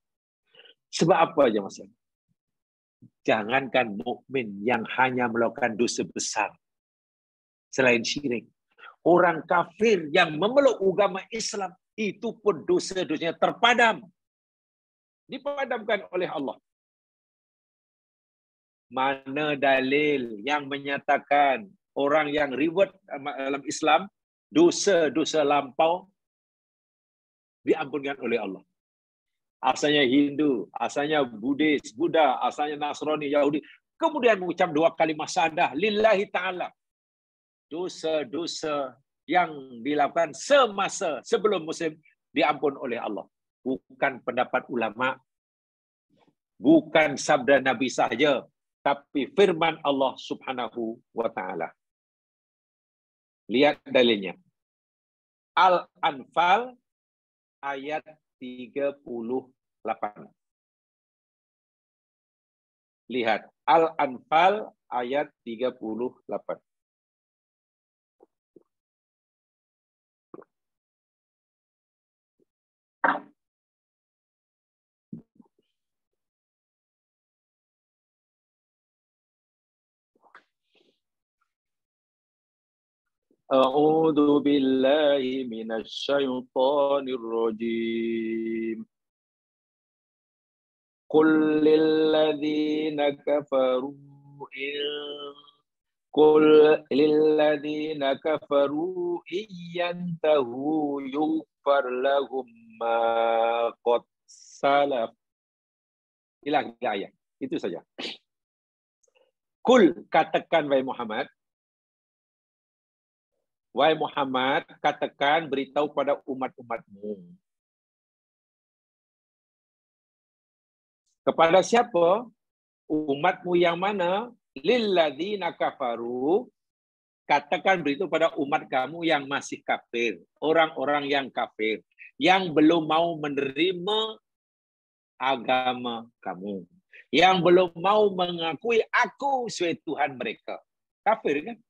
Speaker 1: Sebab apa aja Mas? Jangankan mukmin yang hanya melakukan dosa besar selain syirik. Orang kafir yang memeluk agama Islam itu pun dosa-dosanya terpadam. Dipadamkan oleh Allah. Mana dalil yang menyatakan orang yang reward dalam Islam dosa-dosa lampau diampunkan oleh Allah. Asalnya Hindu, asalnya Buddhis, Buddha, asalnya Nasrani, Yahudi. Kemudian mengucap 2 kalimat syahadah lillahi ta'ala. Dosa-dosa yang dilakukan semasa sebelum Muslim diampun oleh Allah. Bukan pendapat ulama, bukan sabda Nabi sahaja, tapi firman Allah Subhanahu wa ta'ala. Lihat dalilnya. Al-Anfal ayat 38. Lihat, Al-Anfal ayat 38. A'udzu billahi minasy syaithanir rajim. Qul lil ladzina kafaru iyantahu yughfar lahum ma qad salaf. Ila ayat. Itu saja. Qul, katakan wahai Muhammad. Wahai Muhammad, katakan, beritahu pada umat-umatmu. Kepada siapa? Umatmu yang mana? Lilladzina kafaru. Katakan, beritahu pada umat kamu yang masih kafir. Orang-orang yang kafir. Yang belum mau menerima agama kamu. Yang belum mau mengakui aku sebagai Tuhan mereka. Kafir kan?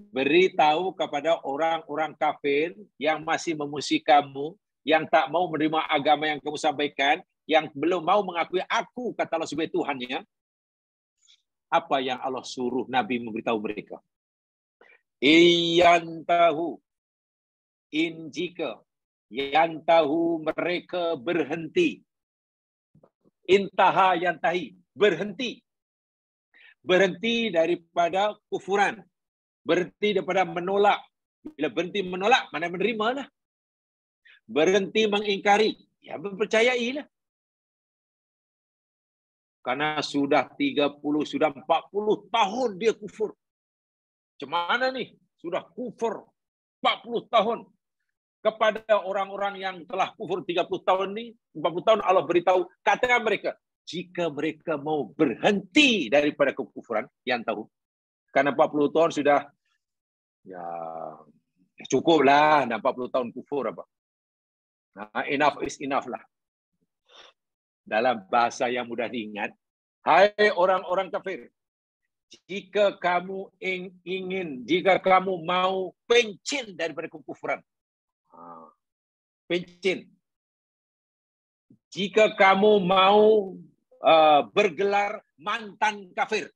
Speaker 1: Beritahu kepada orang-orang kafir yang masih memusuhi kamu, yang tak mau menerima agama yang kamu sampaikan, yang belum mau mengakui aku, kata Allah sebagai Tuhannya, apa yang Allah suruh Nabi memberitahu mereka. Iyantahu, in jika, yantahu mereka berhenti. Intaha yantahi, berhenti. Berhenti daripada kufuran. Berhenti daripada menolak. Bila berhenti menolak, mana menerima lah. Berhenti mengingkari, ya mempercayailah. Karena sudah 30, sudah 40 tahun dia kufur. Macam mana nih? Sudah kufur 40 tahun. Kepada orang-orang yang telah kufur 30 tahun ni, 40 tahun Allah beritahu, katakan mereka, jika mereka mau berhenti daripada kekufuran, yang tahu. Karena 40 tahun sudah, ya cukuplah, 40 tahun kufur apa. Nah, enough is enough lah. Dalam bahasa yang mudah diingat, hai orang-orang kafir, jika kamu ingin, jika kamu mau pencin daripada kekufuran, pencin. Jika kamu mau bergelar mantan kafir,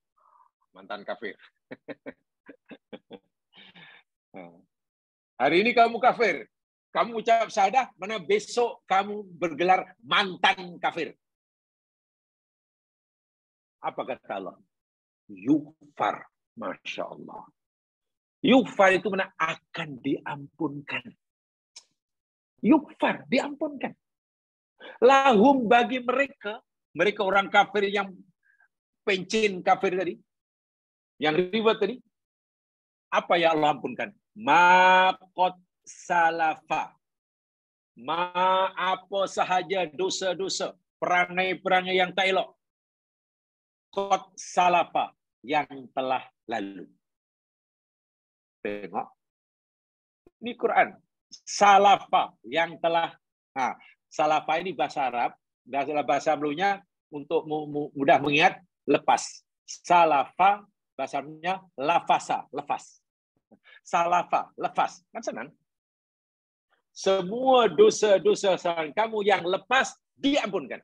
Speaker 1: hari ini kamu kafir, kamu ucap syahadah, mana besok kamu bergelar mantan kafir. Apa kata Allah? Yughfar, Masya Allah. Yughfar itu mana akan diampunkan. Yughfar, diampunkan. Lahum bagi mereka, mereka orang kafir yang pencin kafir tadi, yang riba tadi, apa yang Allah ampunkan? Maqad salafa. Ma apa sahaja dosa-dosa, perangai-perangai yang tak elok. Qad salafa, yang telah lalu. Tengok. Ini Quran. Salafa, yang telah. Salafa ini bahasa Arab. Bahasa Melayu-nya untuk mudah mengingat, lepas. Salafa, bahasa Arabnya lafasa, lepas. Salafa, lepas. Kan senang. Semua dosa-dosa kamu yang lepas diampunkan.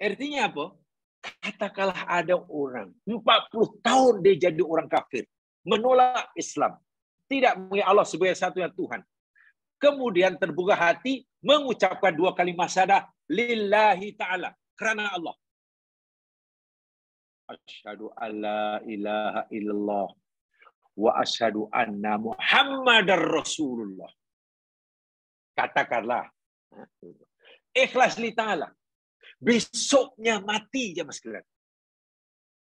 Speaker 1: Artinya apa? Katakanlah ada orang 40 tahun dia jadi orang kafir, menolak Islam, tidak mengakui Allah sebagai satu-satunya Tuhan. Kemudian terbuka hati mengucapkan 2 kalimat syahadah lillahi ta'ala, kerana Allah. Asyhadu alla ilaha illallah wa asyhadu anna Muhammadar Rasulullah. Katakanlah, ikhlas li ta'ala. Besoknya mati, jemaah sekalian.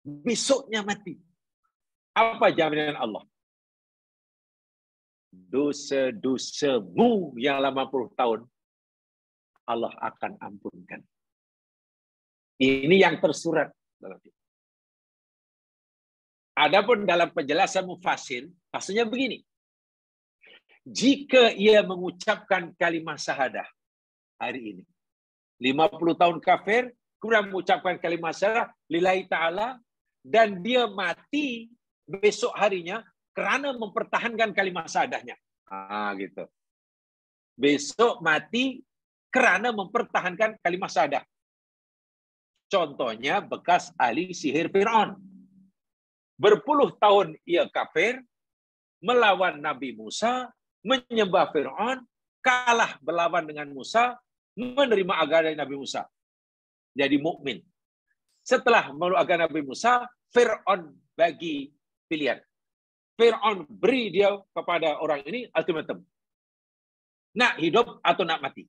Speaker 1: Besoknya mati. Apa jaminan Allah? Dosa-dosamu yang 80 tahun Allah akan ampunkan. Ini yang tersurat dalam itu. Adapun dalam penjelasan mufassir, maksudnya begini. Jika ia mengucapkan kalimat syahadah hari ini, 50 tahun kafir, kemudian mengucapkan kalimat syahadah lillahi ta'ala, dan dia mati besok harinya kerana mempertahankan kalimat syahadahnya. Gitu. Besok mati kerana mempertahankan kalimat syahadah. Contohnya bekas ahli sihir Fir'aun. Berpuluh tahun ia kafir, melawan Nabi Musa, menyembah Fir'aun, kalah berlawan dengan Musa, menerima agama dari Nabi Musa. Jadi mukmin. Setelah memeluk agama Nabi Musa, Fir'aun bagi pilihan. Fir'aun beri dia kepada orang ini ultimatum. Nak hidup atau nak mati.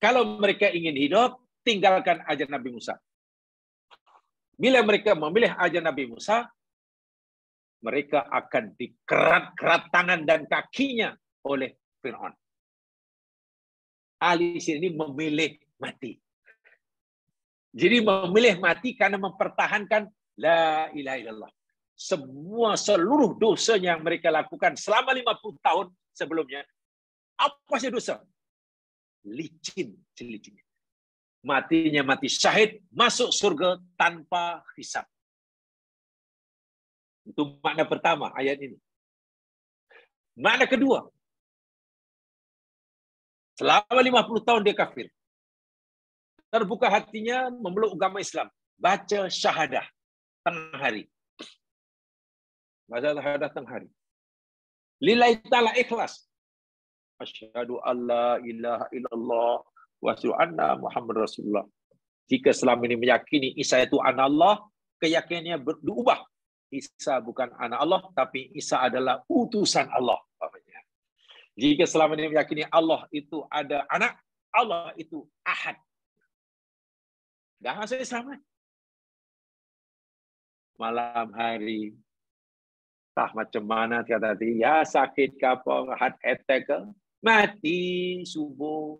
Speaker 1: Kalau mereka ingin hidup, tinggalkan ajaran Nabi Musa. Bila mereka memilih ajaran Nabi Musa, mereka akan dikerat-kerat tangan dan kakinya oleh Fir'aun. Ahli sihir ini memilih mati. Jadi memilih mati karena mempertahankan la ilaha illallah. Seluruh dosa yang mereka lakukan selama 50 tahun sebelumnya, apa sih dosa? Licin. Matinya mati syahid, masuk surga tanpa hisab. Itu makna pertama ayat ini. Makna kedua, selama 50 tahun dia kafir. Terbuka hatinya memeluk agama Islam. Baca syahadah tengah hari. Baca syahadah tengah hari. Lillahi ta'ala ikhlas. Asyhadu alla ilaha illallah wa asyhadu anna Muhammad Rasulullah. Jika selama ini meyakini Isa itu anak Allah, keyakinannya berubah. Isa bukan anak Allah, tapi Isa adalah utusan Allah. Jika selama ini meyakini Allah itu ada anak, Allah itu ahad. Dah masuk Islam. Malam hari, tah macam mana kata tadi, ya sakit ke apa, heart attack ke, mati subuh.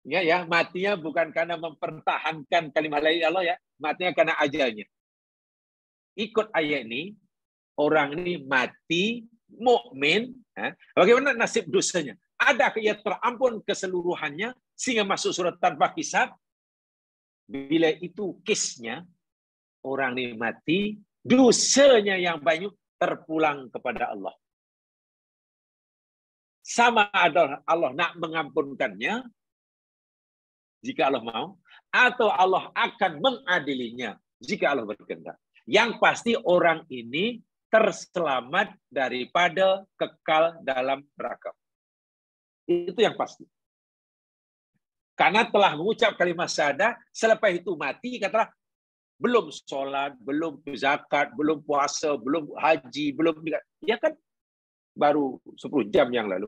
Speaker 1: Ya, matinya bukan karena mempertahankan kalimat la ilaha illallah ya, matinya karena ajalnya. Ikut ayat ini, orang ini mati mukmin, bagaimana nasib dosanya? Adakah ia terampun keseluruhannya sehingga masuk surga tanpa hisab? Bila itu kisnya, orang ini mati, dosanya yang banyak terpulang kepada Allah. Sama ada Allah nak mengampunkannya, jika Allah mau, atau Allah akan mengadilinya, jika Allah berkehendak. Yang pasti orang ini terselamat daripada kekal dalam neraka. Itu yang pasti. Karena telah mengucap kalimat syahadah, selepas itu mati, katalah, belum sholat, belum zakat, belum puasa, belum haji, belum... Ya kan? Baru 10 jam yang lalu.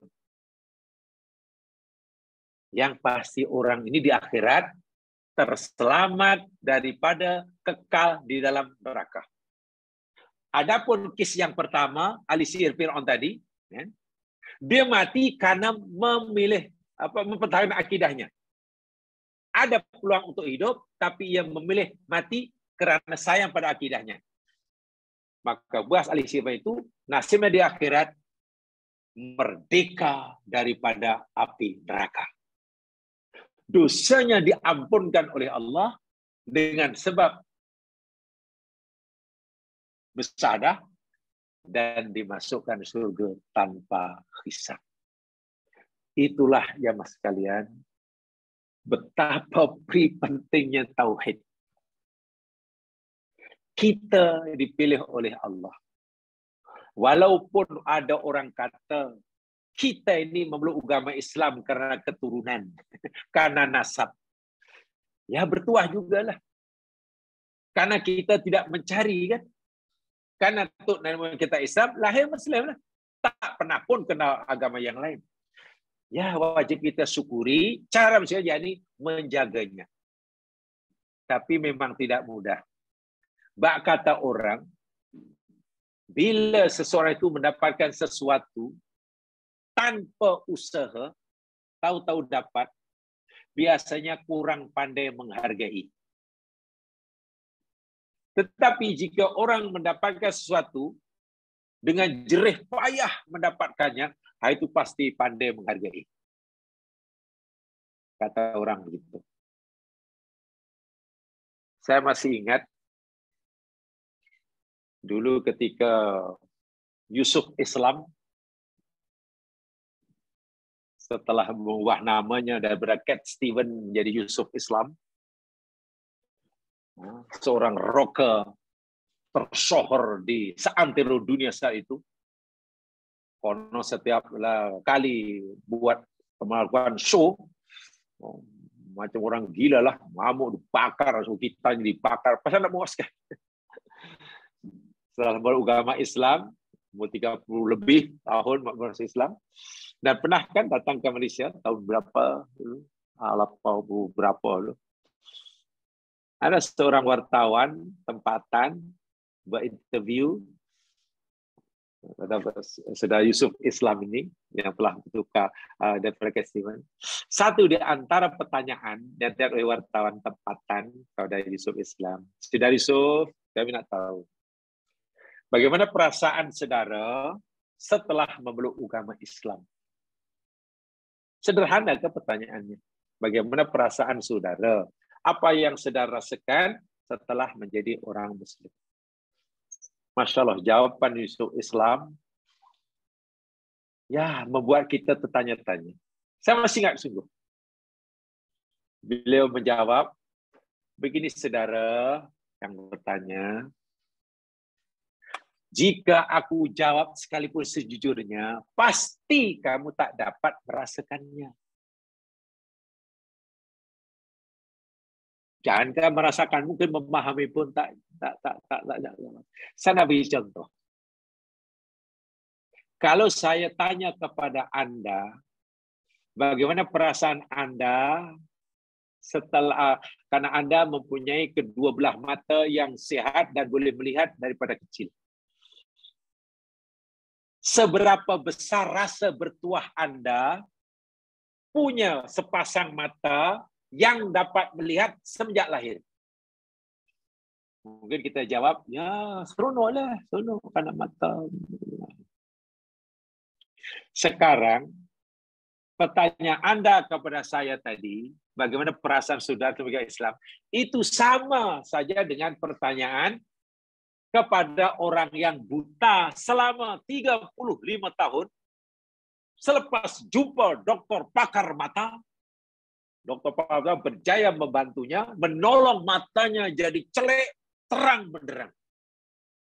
Speaker 1: Yang pasti orang ini di akhirat terselamat daripada kekal di dalam neraka. Adapun kes yang pertama, ahli sihir Fir'aun tadi, ya, dia mati karena memilih mempertahankan akidahnya. Ada peluang untuk hidup, tapi ia memilih mati kerana sayang pada akidahnya. Maka buas ahli sihir itu nasibnya di akhirat merdeka daripada api neraka. Dosanya diampunkan oleh Allah dengan sebab bersadah dan dimasukkan surga tanpa hisab. Itulah jamaah sekalian, betapa pentingnya tauhid. Kita dipilih oleh Allah. Walaupun ada orang kata kita ini memeluk agama Islam karena keturunan, karena nasab. Ya bertuah jugalah. Karena kita tidak mencari kan. Karena tok nenek moyang kita Islam, lahir Muslim lah. Tak pernah pun kenal agama yang lain. Ya, wajib kita syukuri. Cara misalnya jadi menjaganya. Tapi memang tidak mudah. Bak kata orang, bila seseorang itu mendapatkan sesuatu tanpa usaha, tahu-tahu dapat, biasanya kurang pandai menghargai. Tetapi jika orang mendapatkan sesuatu dengan jerih payah mendapatkannya, itu pasti pandai menghargai. Kata orang begitu. Saya masih ingat dulu ketika Yusuf Islam setelah mengubah namanya dari Cat Stevens menjadi Yusuf Islam, seorang rocker tersohor di seantero dunia saat itu. Kono setiap kali buat melakukan show, macam orang gila lah, ngamuk dibakar, kita dibakar, pasal nak muaskan. Setelah beragama Islam, umur 30 lebih tahun beragama Islam, dan pernah kan datang ke Malaysia tahun berapa? 80 berapa dulu. Ada seorang wartawan tempatan berinterview saudara Yusuf Islam ini yang telah bertukar daripada Steven. Satu di antara pertanyaan yang ditanyakan oleh wartawan tempatan saudara Yusuf Islam. Saudara Yusuf, kami nak tahu bagaimana perasaan saudara setelah memeluk agama Islam. Sederhana ke pertanyaannya? Bagaimana perasaan saudara? Apa yang saudara rasakan setelah menjadi orang Muslim? Masya Allah, jawaban Yusuf Islam ya membuat kita tertanya-tanya. Saya masih ingat sungguh. Beliau menjawab, begini saudara yang bertanya, jika aku jawab sekalipun sejujurnya, pasti kamu tak dapat merasakannya. Jangankan merasakan, mungkin memahami pun tak. Saya nak beri contoh. Kalau saya tanya kepada Anda, bagaimana perasaan Anda setelah, karena Anda mempunyai kedua belah mata yang sehat dan boleh melihat daripada kecil. Seberapa besar rasa bertuah Anda punya sepasang mata yang dapat melihat semenjak lahir? Mungkin kita jawab, ya seronok lah, seronok karena mata. Sekarang, pertanyaan Anda kepada saya tadi, bagaimana perasaan saudara sebagai Islam, itu sama saja dengan pertanyaan kepada orang yang buta selama 35 tahun, selepas jumpa dokter pakar mata, dokter pakar mata berjaya membantunya, menolong matanya jadi celek, terang benderang.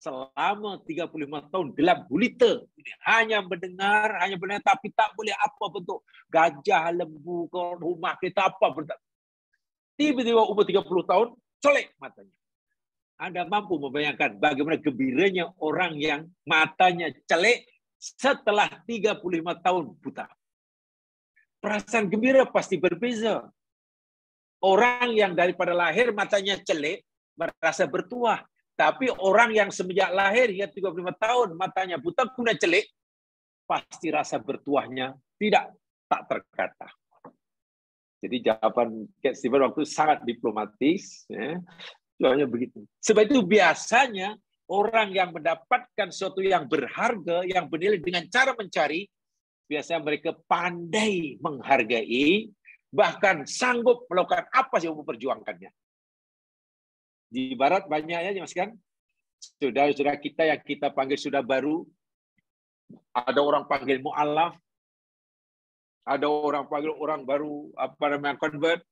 Speaker 1: Selama 35 tahun gelap gulita. Hanya mendengar, tapi tak boleh apa bentuk. Gajah, lembu, rumah kita apa pun tak. Tiba-tiba umur 30 tahun, celek matanya. Anda mampu membayangkan bagaimana gembiranya orang yang matanya celek setelah 35 tahun buta. Perasaan gembira pasti berbeza. Orang yang daripada lahir matanya celek, merasa bertuah. Tapi orang yang semenjak lahir hingga 35 tahun matanya buta guna celek, pasti rasa bertuahnya tak terkata. Jadi jawaban Cat Stevens waktu sangat diplomatis. Ya. Jawabannya begitu. Sebab itu biasanya orang yang mendapatkan sesuatu yang berharga, yang bernilai dengan cara mencari, biasanya mereka pandai menghargai, bahkan sanggup melakukan apa yang memperjuangkannya. Di barat banyaknya, Mas kan? Saudara-saudara kita yang kita panggil sudah baru, ada orang panggil mu'alaf, ada orang panggil orang baru, convert,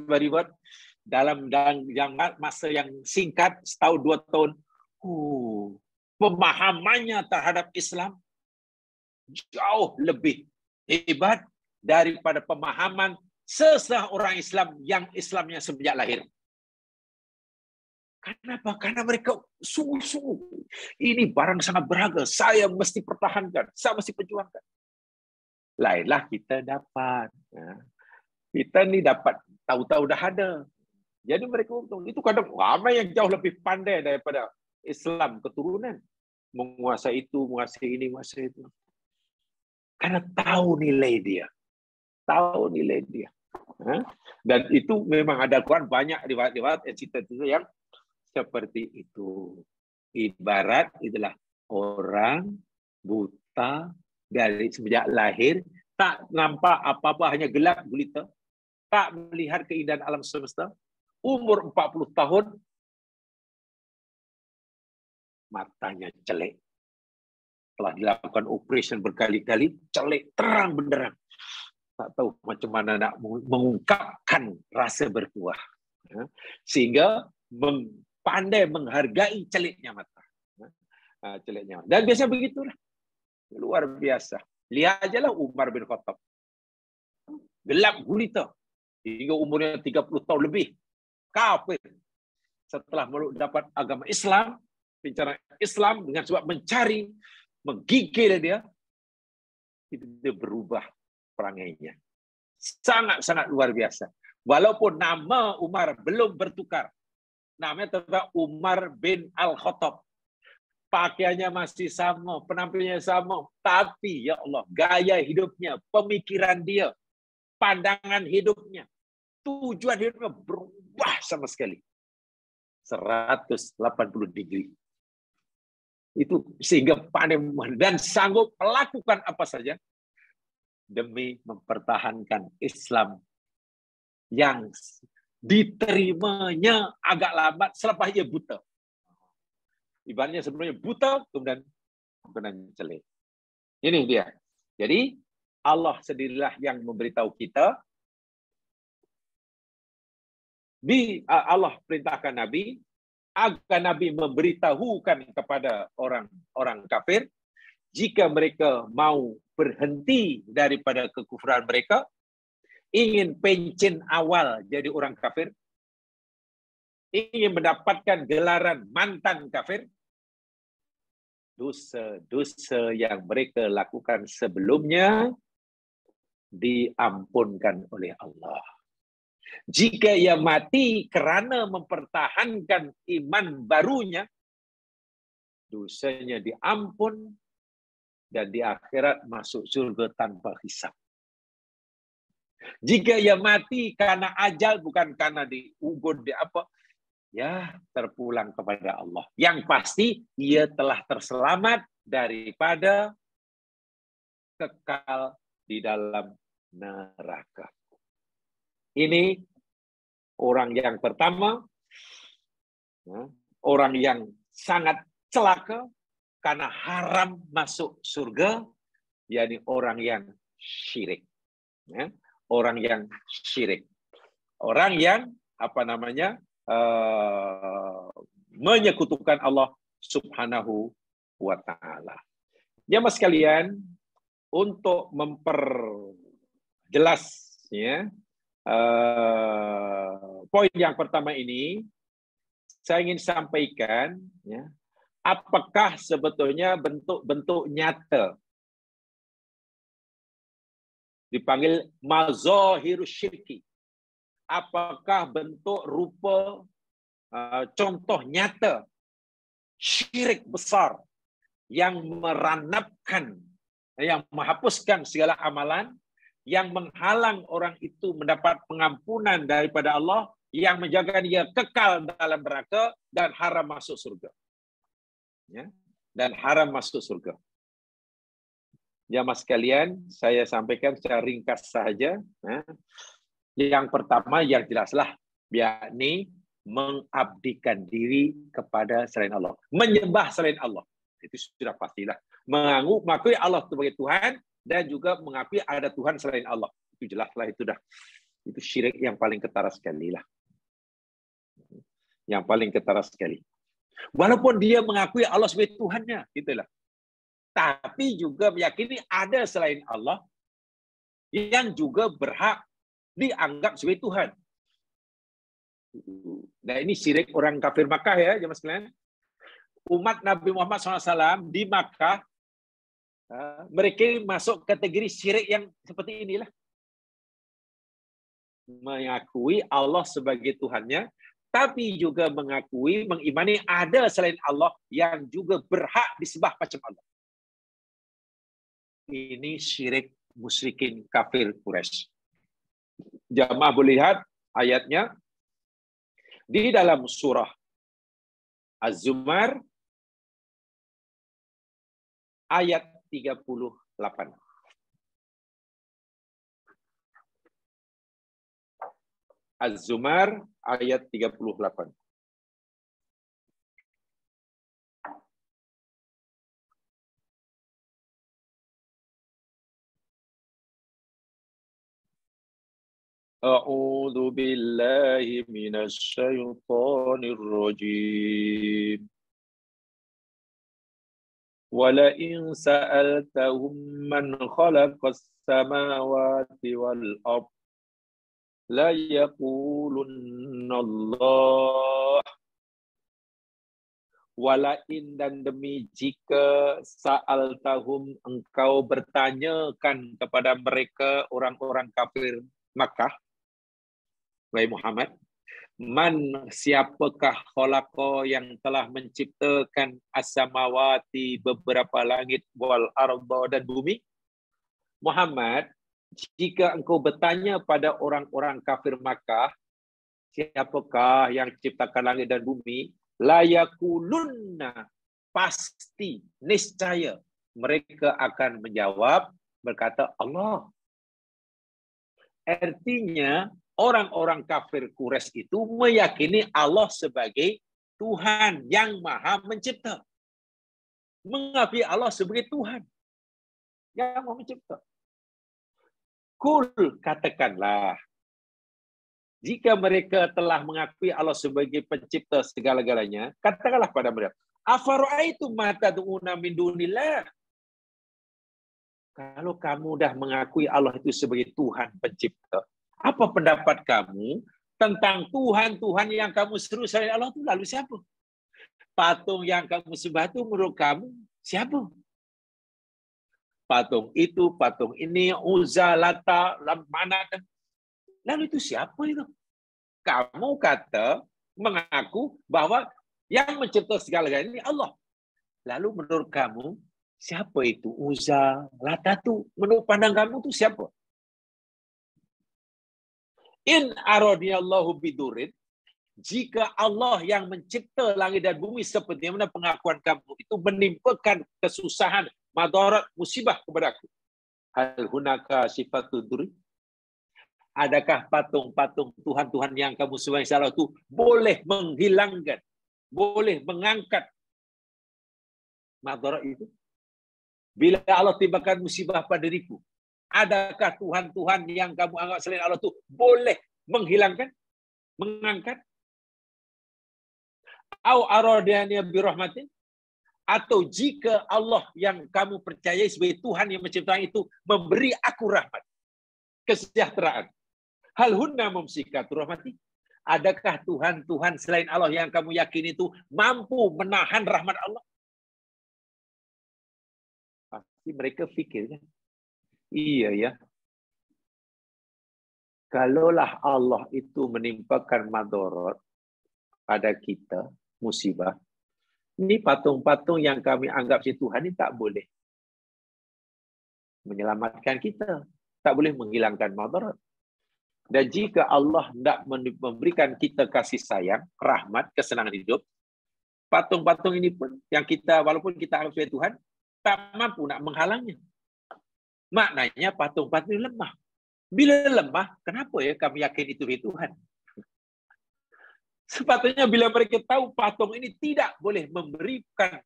Speaker 1: beribadat, dalam masa yang singkat, setahun 2 tahun, pemahamannya terhadap Islam jauh lebih hebat daripada pemahaman seseorang Islam yang Islamnya semenjak lahir. Kenapa? Karena mereka sungguh-sungguh. Ini barang sangat berharga. Saya mesti pertahankan. Saya mesti perjuangkan. Lainlah kita dapat. Kita ni dapat tahu-tahu dah ada. Jadi mereka untung. Itu kadang ramai yang jauh lebih pandai daripada Islam keturunan. Menguasai itu, menguasai ini, menguasai itu. Karena tahu nilai dia. Tahu nilai dia. Dan itu memang ada Quran banyak riwayat-riwayat cerita yang seperti itu. Ibarat itulah orang buta dari sejak lahir, tak nampak apa-apa, hanya gelap gulita, tak melihat keindahan alam semesta. Umur 40 tahun, matanya jelek. Telah dilakukan operation berkali-kali, jelek, terang benderang. Tak tahu macam mana nak mengungkapkan rasa bertuah. Sehingga pandai menghargai celiknya mata. Celiknya. Dan biasa begitulah. Luar biasa. Lihat aja lah Umar bin Khattab. Gelap gulita. Hingga umurnya 30 tahun lebih. Kafir. Setelah dapat agama Islam, bicara Islam dengan sebab mencari, menggigil dia, itu dia berubah perangainya. Sangat-sangat luar biasa. Walaupun nama Umar belum bertukar. Namanya tetap Umar bin Al-Khattab. Pakaiannya masih sama, penampilannya sama. Tapi ya Allah, gaya hidupnya, pemikiran dia, pandangan hidupnya, tujuan hidupnya berubah sama sekali. 180 degree. Itu sehingga pandai dan sanggup melakukan apa saja demi mempertahankan Islam yang diterimanya agak lambat selepas ia buta. Ibaratnya sebelumnya buta, kemudian jelek. Ini dia. Jadi Allah sendirilah yang memberitahu kita. Allah perintahkan Nabi agar Nabi memberitahukan kepada orang kafir jika mereka mau berhenti daripada kekufuran mereka, ingin pencen awal jadi orang kafir, ingin mendapatkan gelaran mantan kafir, dosa-dosa yang mereka lakukan sebelumnya diampunkan oleh Allah. Jika ia mati kerana mempertahankan iman barunya, dosanya diampun dan di akhirat masuk surga tanpa hisab. Jika ia mati karena ajal, bukan karena diugun di apa, ya terpulang kepada Allah. Yang pasti ia telah terselamat daripada kekal di dalam neraka. Ini orang yang pertama, orang yang sangat celaka karena haram masuk surga, yakni orang yang syirik. Orang yang syirik. Orang yang menyekutukan Allah Subhanahu wa taala. Jemaah sekalian, untuk memperjelas poin yang pertama ini, saya ingin sampaikan apakah sebetulnya bentuk-bentuk nyata dipanggil mazahirus syirki. Apakah bentuk rupa contoh nyata syirik besar yang meranapkan, yang menghapuskan segala amalan, yang menghalang orang itu mendapat pengampunan daripada Allah, yang menjaga dia kekal dalam neraka dan haram masuk surga. Dan haram masuk surga. Jamaah sekalian, saya sampaikan secara ringkas saja. Yang pertama, yang jelaslah, yakni mengabdikan diri kepada selain Allah. Menyembah selain Allah. Itu sudah pastilah. Mengakui Allah sebagai Tuhan dan juga mengakui ada Tuhan selain Allah. Itu jelaslah, itu dah. Itu syirik yang paling ketara sekali lah. Yang paling ketara sekali. Walaupun dia mengakui Allah sebagai Tuhannya, gitulah. Tapi juga meyakini ada selain Allah yang juga berhak dianggap sebagai Tuhan. Nah, ini syirik orang kafir Makkah ya, jemaah sekalian. Umat Nabi Muhammad SAW di Makkah, mereka masuk kategori syirik yang seperti inilah. Mengakui Allah sebagai Tuhannya, tapi juga mengakui, mengimani ada selain Allah yang juga berhak disembah macam Allah. Ini syirik musyrikin kafir Quraisy. Jamaah boleh lihat ayatnya di dalam surah Az-Zumar ayat 38. Az-Zumar ayat 38. A'udzu billahi minasy syaithanir rajim. Wala in sa'altahum man khalaqas samawati wal ardh la yaqulunna Allah. Walain dan demi jika sa'altahum engkau bertanyakan kepada mereka orang-orang kafir Makkah, wahai Muhammad, man siapakah khalaqa yang telah menciptakan as-samawati beberapa langit wal arda dan bumi? Muhammad, jika engkau bertanya pada orang-orang kafir Makkah, siapakah yang ciptakan langit dan bumi? La yakulunna, pasti, niscaya mereka akan menjawab berkata Allah. Artinya orang-orang kafir Quraisy itu meyakini Allah sebagai Tuhan yang Maha Mencipta. Mengakui Allah sebagai Tuhan yang Maha Mencipta. Kul, katakanlah, jika mereka telah mengakui Allah sebagai pencipta segala-galanya, katakanlah pada mereka, afara'aitum ma tad'una min dunillah. Kalau kamu dah mengakui Allah itu sebagai Tuhan pencipta, apa pendapat kamu tentang Tuhan-Tuhan yang kamu seru selain Allah itu lalu siapa? Patung yang kamu sembah itu menurut kamu siapa? Patung itu, patung ini, Uzza, Lata, Manat. Lalu itu siapa itu? Kamu kata, mengaku bahwa yang mencipta segala-galanya ini Allah. Lalu menurut kamu, siapa itu Uzza, Lata itu? Menurut pandang kamu itu siapa? In aradiyallahu bidurin, jika Allah yang mencipta langit dan bumi seperti mana pengakuan kamu itu menimpakan kesusahan, madarat, musibah kepadaku. Hal hunaka sifatul duri? Adakah patung-patung Tuhan-Tuhan yang kamu sembah salah itu boleh menghilangkan, boleh mengangkat madarat itu? Bila Allah tibakan musibah pada diriku, adakah Tuhan-Tuhan yang kamu anggap selain Allah itu boleh menghilangkan, mengangkat? Au aradani birahmatin? Atau jika Allah yang kamu percayai sebagai Tuhan yang menciptakan itu memberi aku rahmat, kesejahteraan, hal hunna mumsikatu rahmati? Adakah Tuhan-Tuhan selain Allah yang kamu yakini itu mampu menahan rahmat Allah? Pasti mereka fikirnya, iya ya. Kalaulah Allah itu menimpakan madarat pada kita, musibah, ini patung-patung yang kami anggap si Tuhan ini tak boleh menyelamatkan kita, tak boleh menghilangkan madarat. Dan jika Allah tidak memberikan kita kasih sayang, rahmat, kesenangan hidup, patung-patung ini pun yang kita, walaupun kita anggap sebagai Tuhan, tak mampu nak menghalangnya. Maknanya patung-patung ini lemah. Bila lemah, kenapa ya kami yakin itu Tuhan? Sepatutnya bila mereka tahu patung ini tidak boleh memberikan,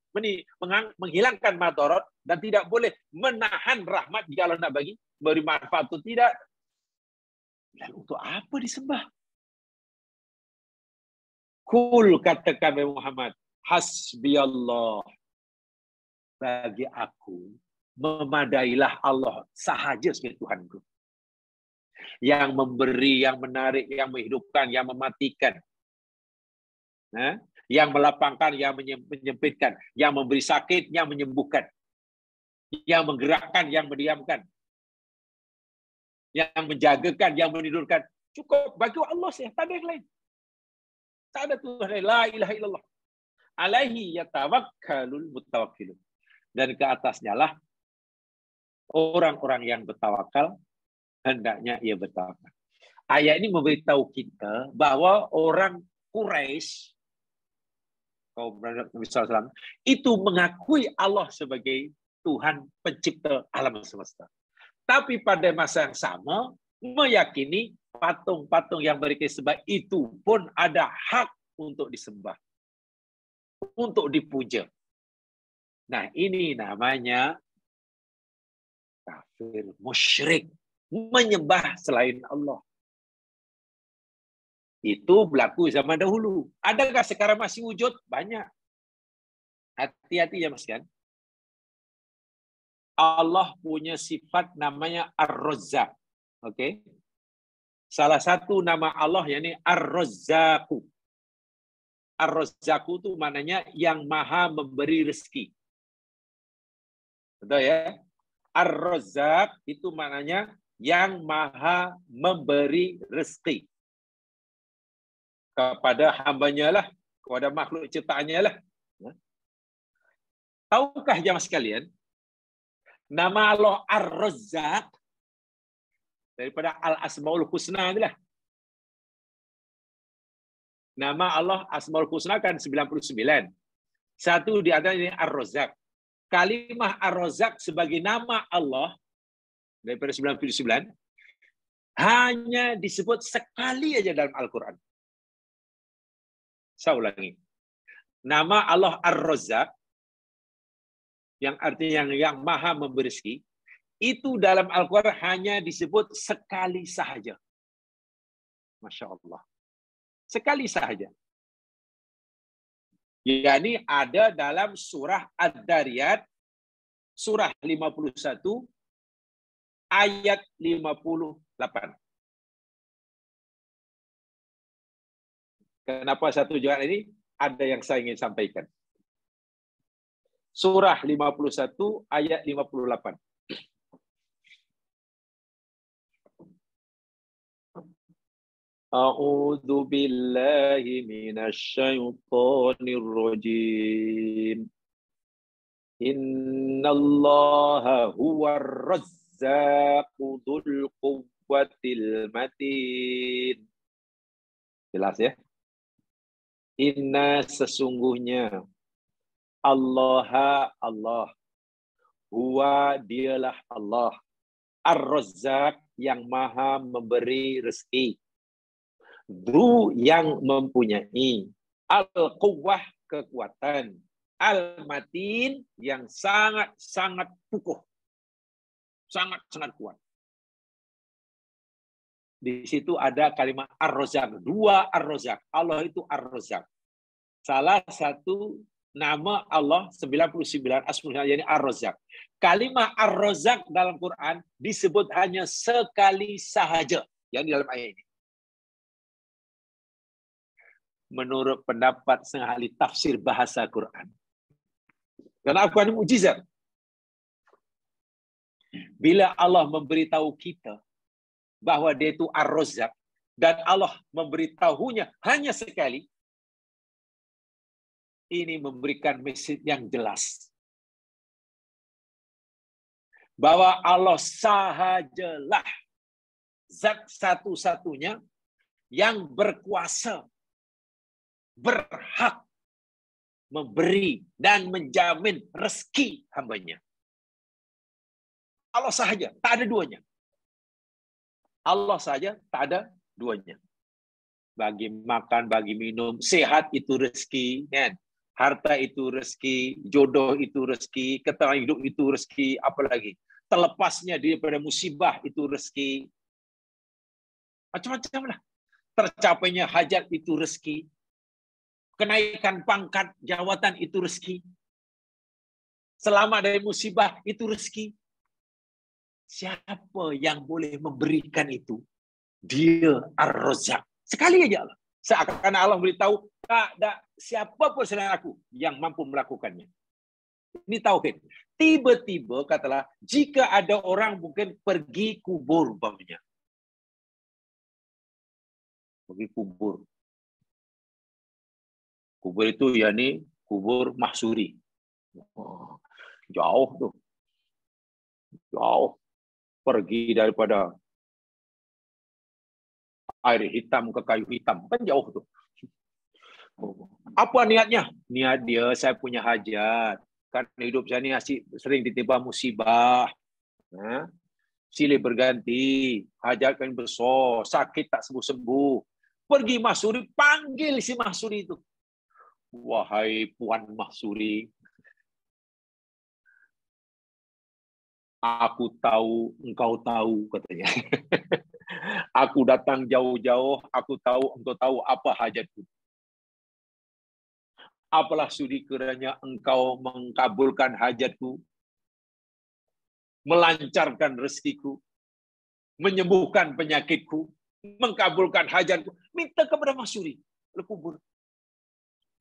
Speaker 1: menghilangkan madarat dan tidak boleh menahan rahmat jika Allah nak bagi, beri manfaat itu tidak. Lalu untuk apa disembah? Kul, katakan Muhammad, hasbi Allah. Bagi aku, memadailah Allah sahaja sebagai Tuhanku. Yang memberi, yang menarik, yang menghidupkan, yang mematikan. Yang melapangkan, yang menyempitkan, yang memberi sakit, yang menyembuhkan, yang menggerakkan, yang mendiamkan, yang menjagakan, yang menidurkan. Cukup bagi Allah saja, tak ada yang lain. Tak ada Tuhan lain. La ilaha illallah. Alaihi yatawakkalul mutawakkilun. Dan ke atasnya lah orang-orang yang bertawakal, hendaknya ia bertawakal. Ayat ini memberitahu kita bahwa orang Quraisy, kaum Nabi SAW, itu mengakui Allah sebagai Tuhan pencipta alam semesta. Tapi pada masa yang sama, meyakini patung-patung yang mereka sembah itu pun ada hak untuk disembah, untuk dipuja. Nah, ini namanya kafir, musyrik, menyembah selain Allah. Itu berlaku zaman dahulu. Adakah sekarang masih wujud? Banyak. Hati-hati ya Mas kan. Allah punya sifat namanya Ar-Razzaq. Oke. Salah satu nama Allah yakni Ar-Razzaq. Ar-Razzaq itu maknanya yang maha memberi rezeki. Betul ya? Ar-Razzaq itu maknanya yang maha memberi rezeki kepada hambanya lah, kepada makhluk ciptaannya lah. Tahukah jemaah sekalian, nama Allah Ar-Razzaq daripada Al-Asmaul Husna itulah. Nama Allah Asmaul Husna kan 99. Satu di antaranya Ar-Razzaq. Kalimah Ar-Razzaq sebagai nama Allah daripada 99 hanya disebut sekali aja dalam Al-Quran. Saya ulangi. Nama Allah Ar-Razzaq yang artinya yang maha memberi rezeki, itu dalam Al-Quran hanya disebut sekali sahaja. Masya Allah. Sekali sahaja. Yani ada dalam surah Ad-Dariyat, surah 51, ayat 58. Kenapa satu jalan ini? Ada yang saya ingin sampaikan. Surah 51 ayat 58. A'udzu billahi minasyaitonir rajim. Innallaha huwar razzaqu dzul quwwatil matin. Jelas ya? Inna sesungguhnya Allah huwa dialah Allah Ar-Razzaq yang maha memberi rezeki, Dzu yang mempunyai, Al-Quwwah kekuatan, Al-Matin yang sangat-sangat kukuh, sangat-sangat kuat. Di situ ada kalimat Ar-Razzaq, dua Ar-Razzaq. Allah itu Ar-Razzaq. Salah satu nama Allah 99 asmaul yakni Ar-Razzaq. Kalimat Ar-Razzaq dalam Quran disebut hanya sekali sahaja, yang di dalam ayat ini. Menurut pendapat setengah ahli tafsir bahasa Quran. Karena Al-Quran mukjizat. Bila Allah memberitahu kita bahwa dia itu Ar-Razzaq dan Allah memberitahunya hanya sekali, ini memberikan message yang jelas bahwa Allah sahajalah zat satu-satunya yang berkuasa, berhak memberi dan menjamin rezeki hambanya. Allah sahaja, tak ada duanya. Allah saja, tak ada duanya. Bagi makan, bagi minum, sehat itu rezeki, kan? Harta itu rezeki, jodoh itu rezeki, ketenangan hidup itu rezeki, apalagi terlepasnya daripada musibah itu rezeki. Macam-macam lah. Tercapainya hajat itu rezeki. Kenaikan pangkat jawatan itu rezeki. Selamat dari musibah itu rezeki. Siapa yang boleh memberikan itu? Dia Ar-Razzaq. Sekali aja Allah. Seakan Allah beritahu, tak ada siapapun selain aku yang mampu melakukannya. Ini tauhid. Tiba-tiba katalah, jika ada orang mungkin pergi kubur umpamanya. Pergi kubur. Kubur itu yakni kubur mahsuri. Oh, jauh tuh. Jauh. Pergi daripada air hitam ke kayu hitam. Kan jauh tuh. Apa niatnya? Niat dia, saya punya hajat. Karena hidup saya ini sering ditimpa musibah. Silih berganti. Hajat kan besar. Sakit tak sembuh-sembuh. Pergi Mahsuri, panggil si Mahsuri itu. Wahai Puan Mahsuri, aku tahu, engkau tahu, katanya. Aku datang jauh-jauh, aku tahu, engkau tahu apa hajatku. Apalah sudi kiranya engkau mengkabulkan hajatku, melancarkan rezekiku, menyembuhkan penyakitku, mengkabulkan hajatku. Minta kepada Mahsuri, kubur.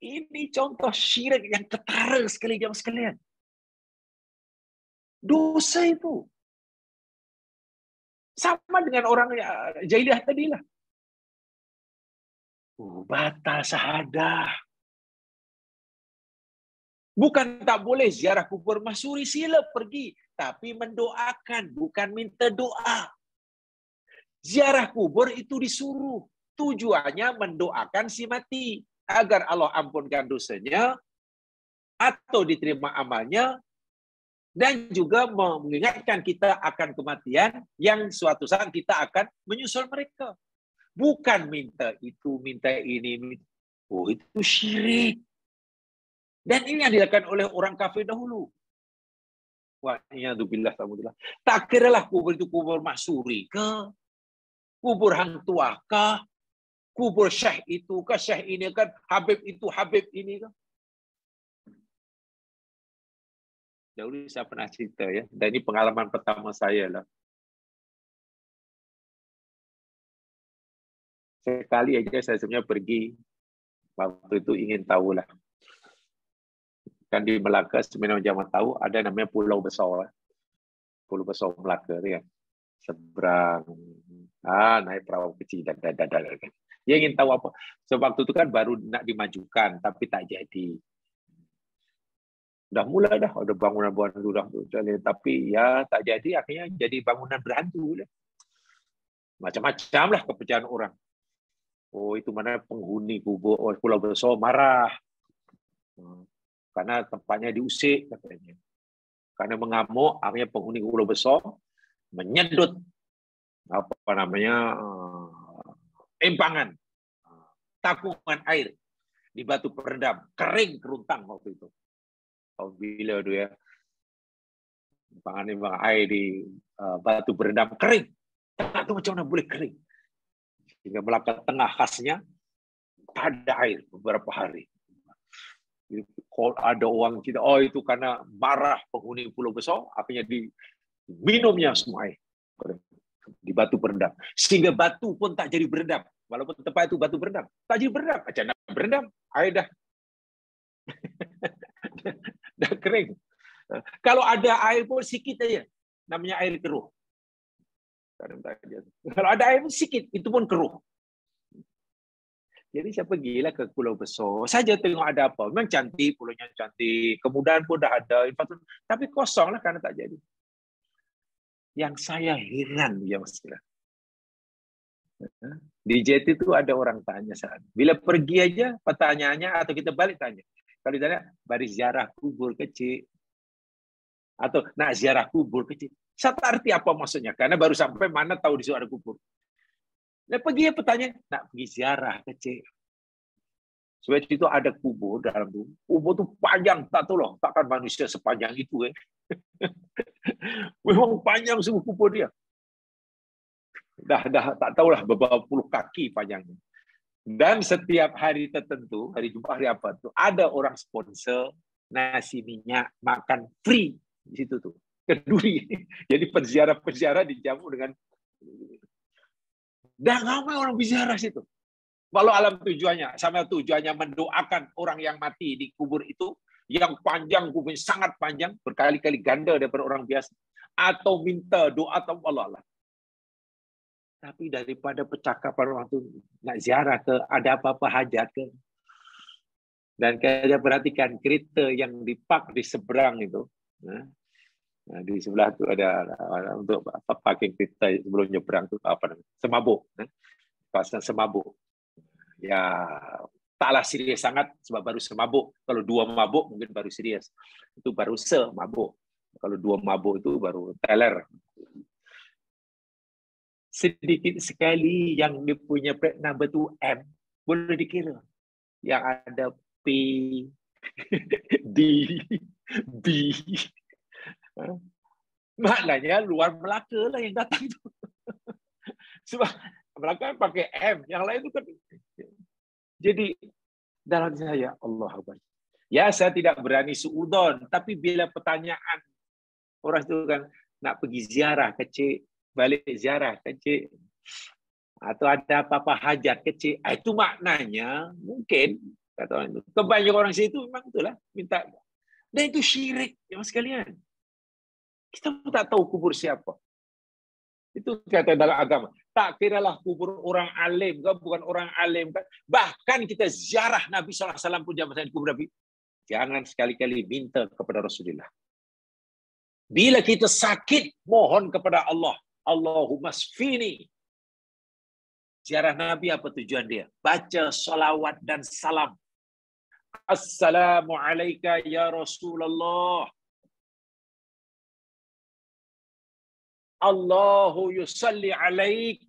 Speaker 1: Ini contoh syirik yang ketara sekali jamaah sekalian. Dosa itu. Sama dengan orang jahiliyah tadi lah. Batal syahadah. Bukan tak boleh ziarah kubur Mahsuri, sila pergi. Tapi mendoakan, bukan minta doa. Ziarah kubur itu disuruh. Tujuannya mendoakan si mati. Agar Allah ampunkan dosanya, atau diterima amalnya, dan juga mengingatkan kita akan kematian yang suatu saat kita akan menyusul mereka. Bukan minta itu, minta ini. Oh, itu syirik. Dan ini yang dilakukan oleh orang kafir dahulu. Wa'iyadzubillah. Tak kiralah kubur itu kubur Mahsuri ke, kubur hang tua ke, kubur syekh itu ke, syekh ini kan, habib itu, habib ini ke. Dahulu saya pernah cerita ya, dan ini pengalaman pertama saya lah. Sekali aja saya sebenarnya pergi, waktu itu ingin tahu lah. Kan di Melaka, sebenarnya zaman tahu, ada namanya Pulau Besar. Pulau Besar Melaka, kan. Seberang, naik perahu kecil, dan. Dia ingin tahu apa. Sewaktu itu kan baru nak dimajukan, tapi tak jadi. Udah mulai dah, ada bangunan-bangunan udah. Tapi ya tak jadi, akhirnya jadi bangunan berhantu. Macam-macam lah kepercayaan orang. Oh, itu mana penghuni kubur Pulau Besar marah. Karena tempatnya diusik katanya. Karena mengamuk, akhirnya penghuni Pulau Besar menyedot empangan, tapungan air di batu peredam, kering keruntang waktu itu. Bila itu ya, empangan air di batu peredam kering, tak tahu macam mana boleh kering. Hingga Melaka tengah khasnya tak ada air beberapa hari. Kalau ada orang kita, oh itu karena marah penghuni Pulau Besar, akhirnya diminumnya semua air di batu berendam, sehingga batu pun tak jadi berendam, walaupun tempat itu batu berendam, tak jadi berendam. Macam nak berendam, air dah kering. Kalau ada air pun sikit aja, namanya air keruh. Kalau ada air pun sikit, itu pun keruh. Jadi saya pergilah ke Pulau Besar. Saja tengok ada apa. Memang cantik, pulaunya cantik. Kemudahan pun dah ada. Tapi kosong lah karena tak jadi. Yang saya heran, ya Mas. Di JT itu ada orang tanya saat. Bila pergi aja, pertanyaannya, atau kita balik tanya. Kalau ditanya, baris ziarah kubur kecil. Atau nak ziarah kubur kecil. Saya tak arti apa maksudnya. Karena baru sampai mana tahu di situ ada kubur. Nah, pergi ya pertanyaan, nak pergi ziarah kecil. Sebab itu ada kubur dalam itu. Kubur itu panjang, tak tahu loh. Takkan manusia sepanjang itu. Memang panjang semua kubur dia. Dah tak tahulah beberapa puluh kaki panjangnya. Dan setiap hari tertentu, hari Jumat, hari apa tuh, ada orang sponsor nasi minyak makan free di situ tuh. Keduri. Jadi penziarah dijamu dengan. Dah ramai orang berziarah situ. Walau alam tujuannya, sama tujuannya mendoakan orang yang mati di kubur itu, yang panjang, kubur sangat panjang, berkali-kali ganda daripada orang biasa, atau minta doa atau Allah. Tapi daripada percakapan orang itu nak ziarah ke, ada apa-apa hajat ke, dan kita perhatikan kereta yang dipark di seberang itu, di sebelah tu ada untuk parking kereta sebelum nyeberang tu apa namanya, semabuk, kawasan semabuk. Ya, taklah serius sangat sebab baru semabuk. Kalau 2 mabuk mungkin baru serius. Itu baru semabuk. Kalau 2 mabuk itu baru teler. Sedikit sekali yang dia punya plate number tu M, boleh dikira. Yang ada P, D, B. Maknanya luar Melaka lah yang datang tu. Sebab Melaka pakai M, yang lain tu kan. Jadi dalam saya Allah Akbar. Ya, saya tidak berani suudon, tapi bila pertanyaan orang itu kan nak pergi ziarah kecil, balik ziarah kecil, atau ada apa-apa hajat kecil, itu maknanya mungkin kata orang itu. Kebanyakan orang situ memang itulah minta. Dan itu syirik, ya sekalian. Kita pun tak tahu kubur siapa. Itu kata dalam agama. Tak kiralah kubur orang alim ke, bukan orang alim ke. Bahkan kita ziarah Nabi SAW pun zaman kubur Nabi. Jangan sekali-kali minta kepada Rasulullah. Bila kita sakit, mohon kepada Allah. Allahumma sfini. Ziarah Nabi apa tujuan dia? Baca salawat dan salam. Assalamualaikum ya Rasulullah. Allahu yusalli alaik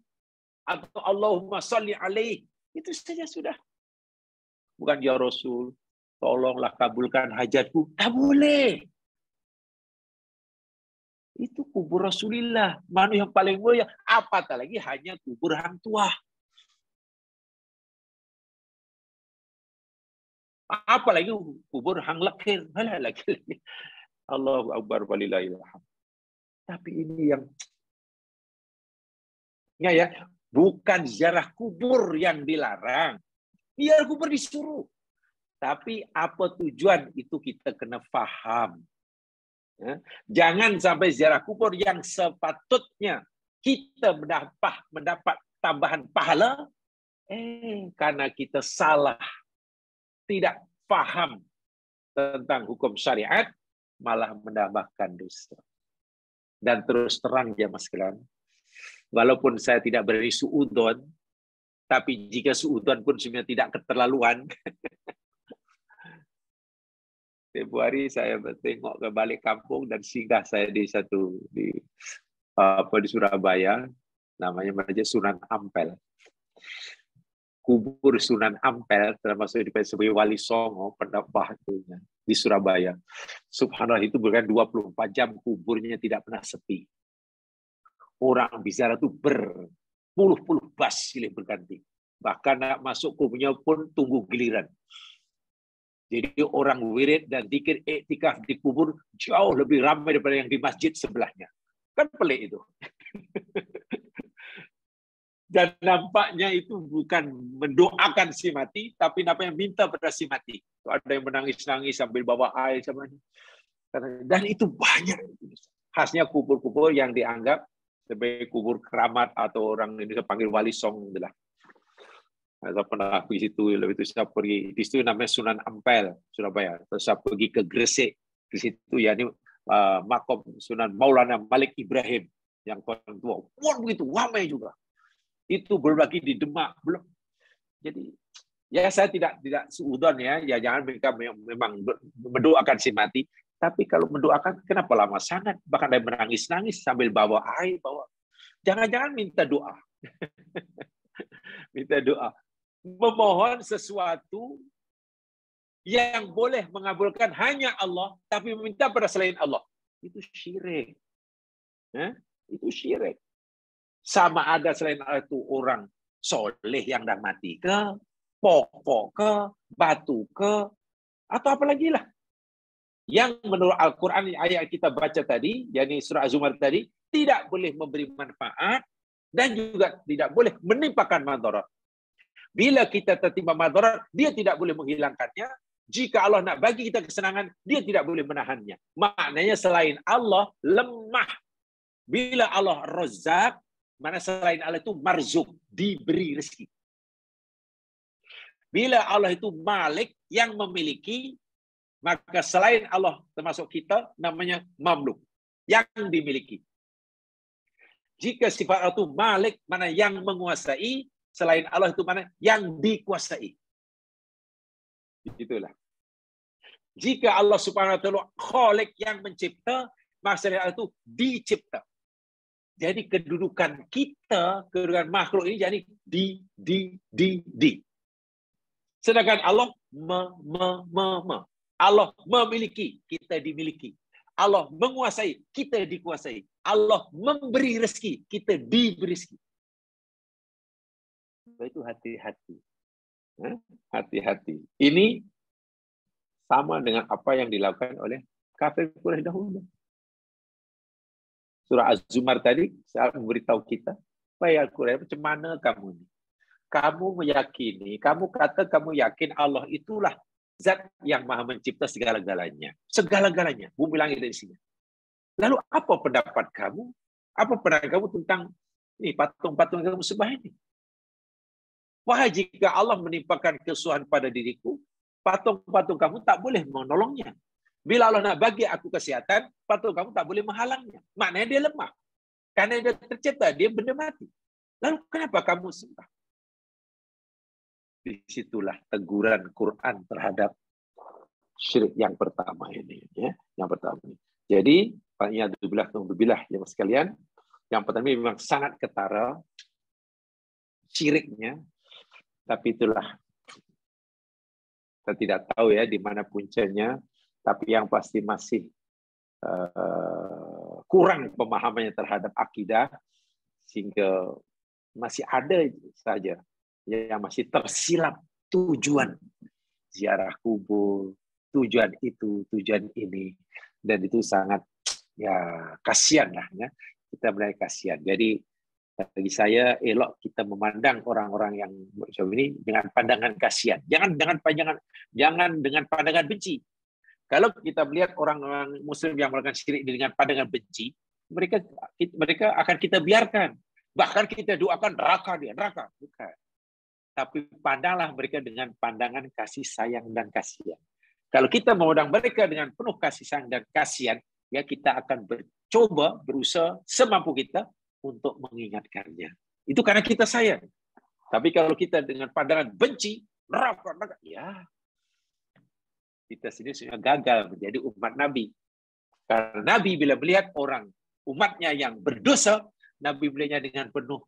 Speaker 1: atau Allahumma salli alaik. Itu saja sudah. Bukan ya Rasul, tolonglah kabulkan hajatku. Tak boleh. Itu kubur Rasulullah. Manusia yang paling mulia. Apatah lagi hanya kubur hang tua. Apalagi kubur hang lekir. Lagi. Allahu Akbar walillahilhamd. Tapi ini yang bukan ziarah kubur yang dilarang. Biar kubur disuruh. Tapi apa tujuan itu kita kena faham. Jangan sampai ziarah kubur yang sepatutnya kita mendapat tambahan pahala. Karena kita salah. Tidak faham tentang hukum syariat. Malah menambahkan dosa. Dan terus terang ya mas sekalian, walaupun saya tidak berani suudon, tapi jika suudon pun sebenarnya tidak keterlaluan. Februari saya tengok ke balik kampung dan singgah saya di Surabaya, namanya Masjid Sunan Ampel. Kubur Sunan Ampel termasuk sebagai Wali Songo pendampah di Surabaya. Subhanallah, itu bukan 24 jam kuburnya tidak pernah sepi. Orang bicara itu berpuluh-puluh bas silih berganti. Bahkan nak masuk kuburnya pun tunggu giliran. Jadi orang wirid dan zikir iktikaf di kubur jauh lebih ramai daripada yang di masjid sebelahnya. Kan pelik itu. Dan nampaknya itu bukan mendoakan si mati, tapi nampaknya minta pada si mati. Ada yang menangis-nangis sambil bawa air. Dan itu banyak. Khasnya kubur-kubur yang dianggap sebagai kubur keramat atau orang Indonesia panggil wali song. Saya pernah pergi situ, itu saya pergi. Di situ namanya Sunan Ampel, Surabaya. Terus saya pergi ke Gresik. Di situ yakni makom Sunan Maulana Malik Ibrahim yang paling tua. Wah, begitu ramai juga. Itu berbagi di Demak belum. Jadi ya saya tidak suudon ya jangan mereka memang mendoakan si mati, tapi kalau mendoakan kenapa lama sangat, bahkan ada menangis-nangis sambil bawa air, jangan-jangan minta doa. Minta doa, memohon sesuatu yang boleh mengabulkan hanya Allah, tapi meminta pada selain Allah, itu syirik. Itu syirik. Sama ada selain itu orang soleh yang dah mati ke, pokok ke, batu ke, atau apa lagi lah. Yang menurut Al-Quran ayat kita baca tadi, yakni surah Az-Zumar tadi, tidak boleh memberi manfaat dan juga tidak boleh menimpakan madarat. Bila kita tertimpa madarat, dia tidak boleh menghilangkannya. Jika Allah nak bagi kita kesenangan, dia tidak boleh menahannya. Maknanya selain Allah lemah. Bila Allah Razzaq, mana selain Allah itu marzuk, diberi rezeki. Bila Allah itu Malik, yang memiliki, maka selain Allah termasuk kita, namanya mamluk, yang dimiliki. Jika sifat Allah itu Malik, mana yang menguasai, selain Allah itu mana yang dikuasai. Itulah. Jika Allah Subhanahu wa taala Khaliq, yang mencipta, maksudnya Allah itu dicipta. Jadi kedudukan kita, kedudukan makhluk ini jadi di. Sedangkan Allah Allah memiliki, kita dimiliki. Allah menguasai, kita dikuasai. Allah memberi rezeki, kita diberi rezeki. Itu hati-hati. Hati-hati. Ini sama dengan apa yang dilakukan oleh kafir Quraisy dahulu. Surah Az-Zumar tadi saya memberitahu kita, wahai Quraisy, macam mana kamu ini? Kamu meyakini, kamu kata kamu yakin Allah itulah zat yang maha mencipta segala-galanya. Segala-galanya, bumi langit dan isinya. Lalu apa pendapat kamu? Apa pendapat kamu tentang ini patung-patung yang kamu sembah ini? Wahai, jika Allah menimpakan kesusahan pada diriku, patung-patung kamu tak boleh menolongnya. Bila Allah nak bagi aku kesihatan, patung kamu tak boleh menghalangnya. Maknanya dia lemah. Karena dia tercipta, dia benda mati. Lalu kenapa kamu sembah? Disitulah teguran Quran terhadap syirik yang pertama ini. Ya, yang pertama ini. Jadi, Alhamdulillah, ya sekalian, yang pertama memang sangat ketara syiriknya, tapi itulah kita tidak tahu ya di mana puncanya, tapi yang pasti masih kurang pemahamannya terhadap akidah, sehingga masih ada saja yang masih tersilap tujuan ziarah kubur, tujuan itu, tujuan ini, dan itu sangat ya kasihan lah ya. Kita mulai kasihan. Jadi bagi saya elok kita memandang orang-orang yang macam ini dengan pandangan kasihan. Jangan dengan pandangan benci. Kalau kita melihat orang-orang Muslim yang melakukan syirik dengan pandangan benci, mereka akan kita biarkan. Bahkan kita doakan neraka dia, neraka. Bukan. Tapi pandanglah mereka dengan pandangan kasih sayang dan kasihan. Kalau kita memandang mereka dengan penuh kasih sayang dan kasihan, ya kita akan berusaha semampu kita untuk mengingatkannya. Itu karena kita sayang. Tapi kalau kita dengan pandangan benci, neraka, ya kita sendiri sudah gagal menjadi umat Nabi. Karena Nabi bila melihat orang umatnya yang berdosa, Nabi melihatnya dengan penuh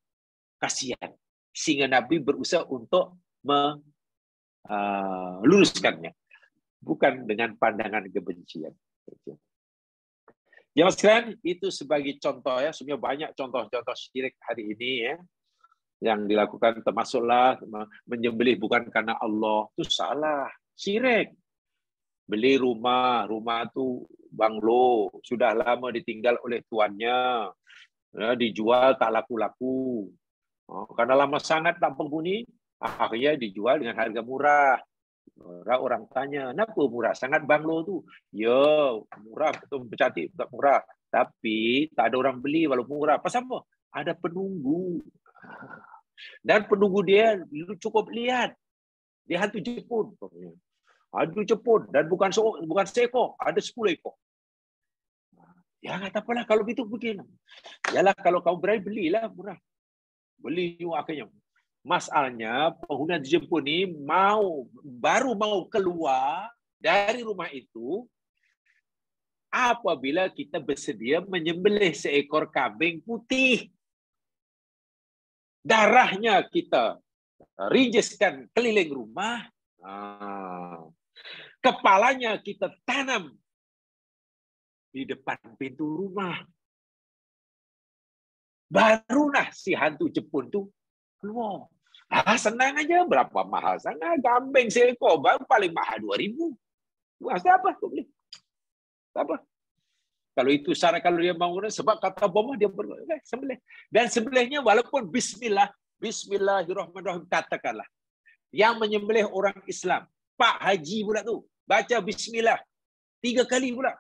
Speaker 1: kasihan. Sehingga Nabi berusaha untuk meluruskannya. Bukan dengan pandangan kebencian. Ya, sekalian, itu sebagai contoh ya. Sebenarnya banyak contoh-contoh syirik hari ini ya, yang dilakukan, termasuklah menyembelih bukan karena Allah. Itu salah, syirik. Beli rumah itu banglo, sudah lama ditinggal oleh tuannya, ya, dijual tak laku-laku. Karena lama sangat tak penghuni, akhirnya dijual dengan harga murah. Orang tanya, kenapa murah sangat banglo tu? Ya, murah, betul bercantik, tak murah. Tapi tak ada orang beli walau murah. Pasal apa? Ada penunggu. Dan penunggu dia cukup lihat. Dia hantu Jepun. Hantu Jepun. Dan bukan seekor, ada 10 ekor. Ya, tak apalah kalau begitu begini. Yalah, kalau kau berani belilah murah. Beli akhirnya. Masalahnya penghuni Jepun ini baru mau keluar dari rumah itu apabila kita bersedia menyembelih seekor kambing putih. Darahnya kita rinjiskan keliling rumah. Kepalanya kita tanam di depan pintu rumah. Barulah si hantu Jepun itu keluar. Senang aja, berapa mahal sangat kambing seekor, baru paling mahal 2.000. Apa kau beli? Apa? Kalau itu syarat, kalau dia mau, sebab kata bomah dia sembelih. Dan sembelihnya walaupun bismillahirrahmanirrahim, katakanlah. Yang menyembelih orang Islam. Pak Haji pula tu. Baca bismillah 3 kali pula.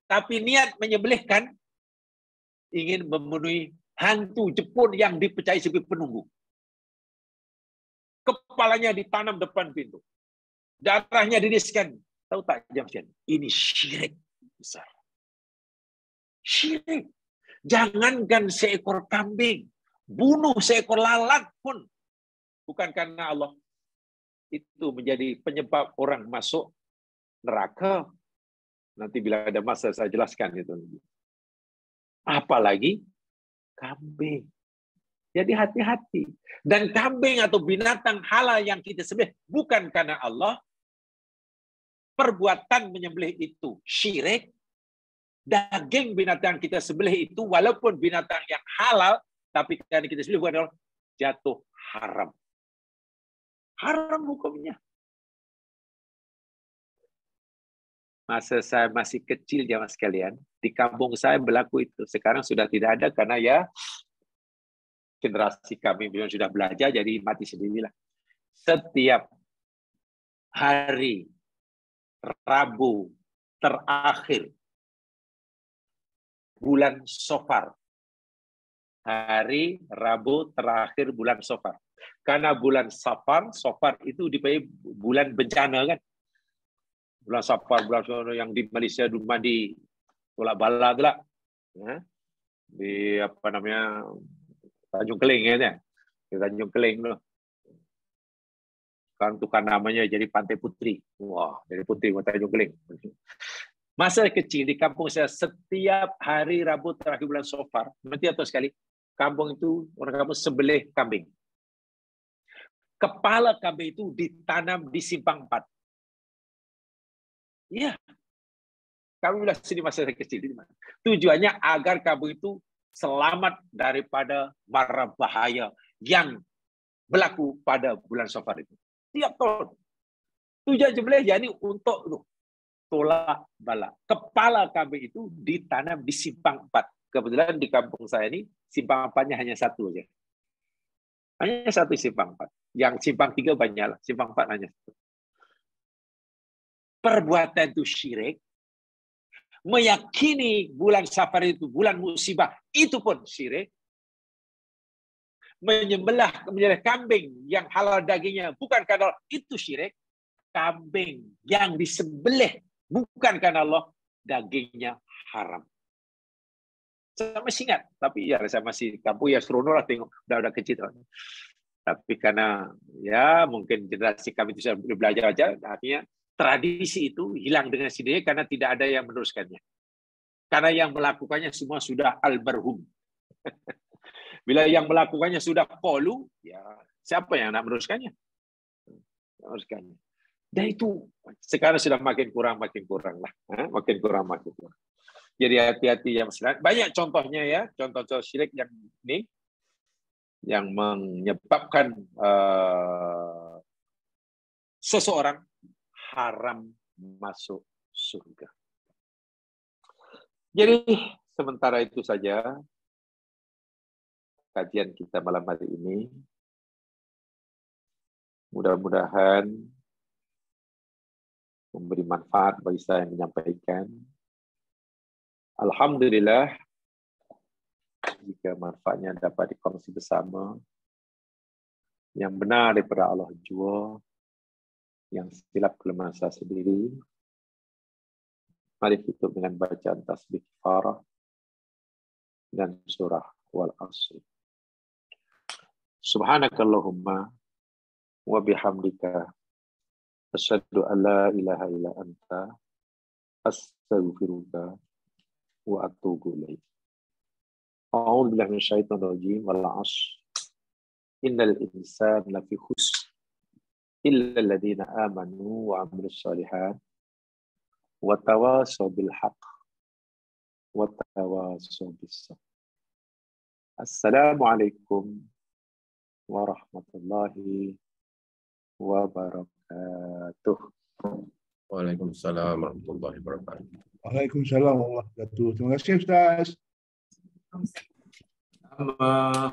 Speaker 1: Tapi niat menyembelihkan ingin memenuhi hantu Jepun yang dipercayai sebagai penunggu. Kepalanya ditanam depan pintu. Darahnya diriskan. Tahu tak jam-jam? Ini syirik besar. Syirik. Jangankan seekor kambing. Bunuh seekor lalat pun. Bukan karena Allah. Itu menjadi penyebab orang masuk neraka. Nanti bila ada masa saya jelaskan itu. Apalagi kambing. Jadi hati-hati. Dan kambing atau binatang halal yang kita sembelih bukan karena Allah. Perbuatan menyembelih itu syirik. Daging binatang kita sembelih itu walaupun binatang yang halal, tapi karena kita sembelih bukan Allah, jatuh haram. Haram hukumnya. Masa saya masih kecil jamaah sekalian, di kampung saya berlaku itu. Sekarang sudah tidak ada karena ya generasi kami yang sudah belajar jadi mati sendirilah. Setiap hari Rabu terakhir bulan Safar. Hari Rabu terakhir bulan Safar. Karena bulan Safar itu dipanggil bulan bencana kan. Bulan Safar, bulan yang di Malaysia rumah di Tolak Bala tu lah. Di apa namanya Tanjung Keling ya. Di Tanjung Keling tu. Sekarang tukar namanya jadi Pantai Putri. Wah, jadi Putri Tanjung Keling. Masa kecil di kampung saya setiap hari Rabu terakhir bulan Safar, nanti atau sekali, kampung itu orang kampung sembelih kambing. Kepala kambing itu ditanam di simpang 4. Iya. Kami bilang sini masa kecil. Tujuannya agar kambing itu selamat daripada mara bahaya yang berlaku pada bulan Safar itu. Tiap tahun. Tujuan sembelih yakni untuk tolak bala. Kepala kambing itu ditanam di simpang 4. Kebetulan di kampung saya ini simpang 4-nya hanya satu saja. Hanya satu simpang 4. Yang simpang 3 banyaklah. Simpang 4 hanya satu. Perbuatan itu syirik. Meyakini bulan Safar itu bulan musibah. Itu pun syirik. Menyembelih kambing yang halal dagingnya bukan karena itu syirik. Kambing yang disembelih bukan karena Allah, dagingnya haram. Saya masih ingat, tapi ya saya masih kampung ya seronok lah tengok, udah kecil. Tapi karena ya mungkin generasi kami itu sudah belajar aja, artinya tradisi itu hilang dengan sendirinya karena tidak ada yang meneruskannya. Karena yang melakukannya semua sudah almarhum. Bila yang melakukannya sudah qalu, ya siapa yang nak meneruskannya? Meneruskannya. Dan itu sekarang sudah makin kurang lah, makin kurang. Jadi hati-hati yang banyak contohnya ya, contoh-contoh syirik yang ini yang menyebabkan seseorang haram masuk surga. Jadi sementara itu saja kajian kita malam hari ini. Mudah-mudahan memberi manfaat bagi saya yang menyampaikan. Alhamdulillah, jika manfaatnya dapat dikongsi bersama, yang benar daripada Allah jua, yang silap kelemahan saya sendiri, mari tutup dengan bacaan tasbih kifarah dan surah wal asr. Subhanakallahumma wa bihamdika asyhadu an la ilaha illa anta astaghfiruka wa atubu ilaik. A'udzu billahi minasyaitonir rajim. Wal 'ashr. Innal insana lafi khusr illa alladziina aamanu wa 'amilus shalihaat wa tawassaw bil haqq wa tawassaw bis sabr. Assalamualaikum warahmatullahi wabarakatuh.
Speaker 2: Waalaikumsalam warahmatullahi wabarakatuh.
Speaker 3: Waalaikumsalam warahmatullahi wabarakatuh. Terima kasih Ustaz.
Speaker 1: Sama.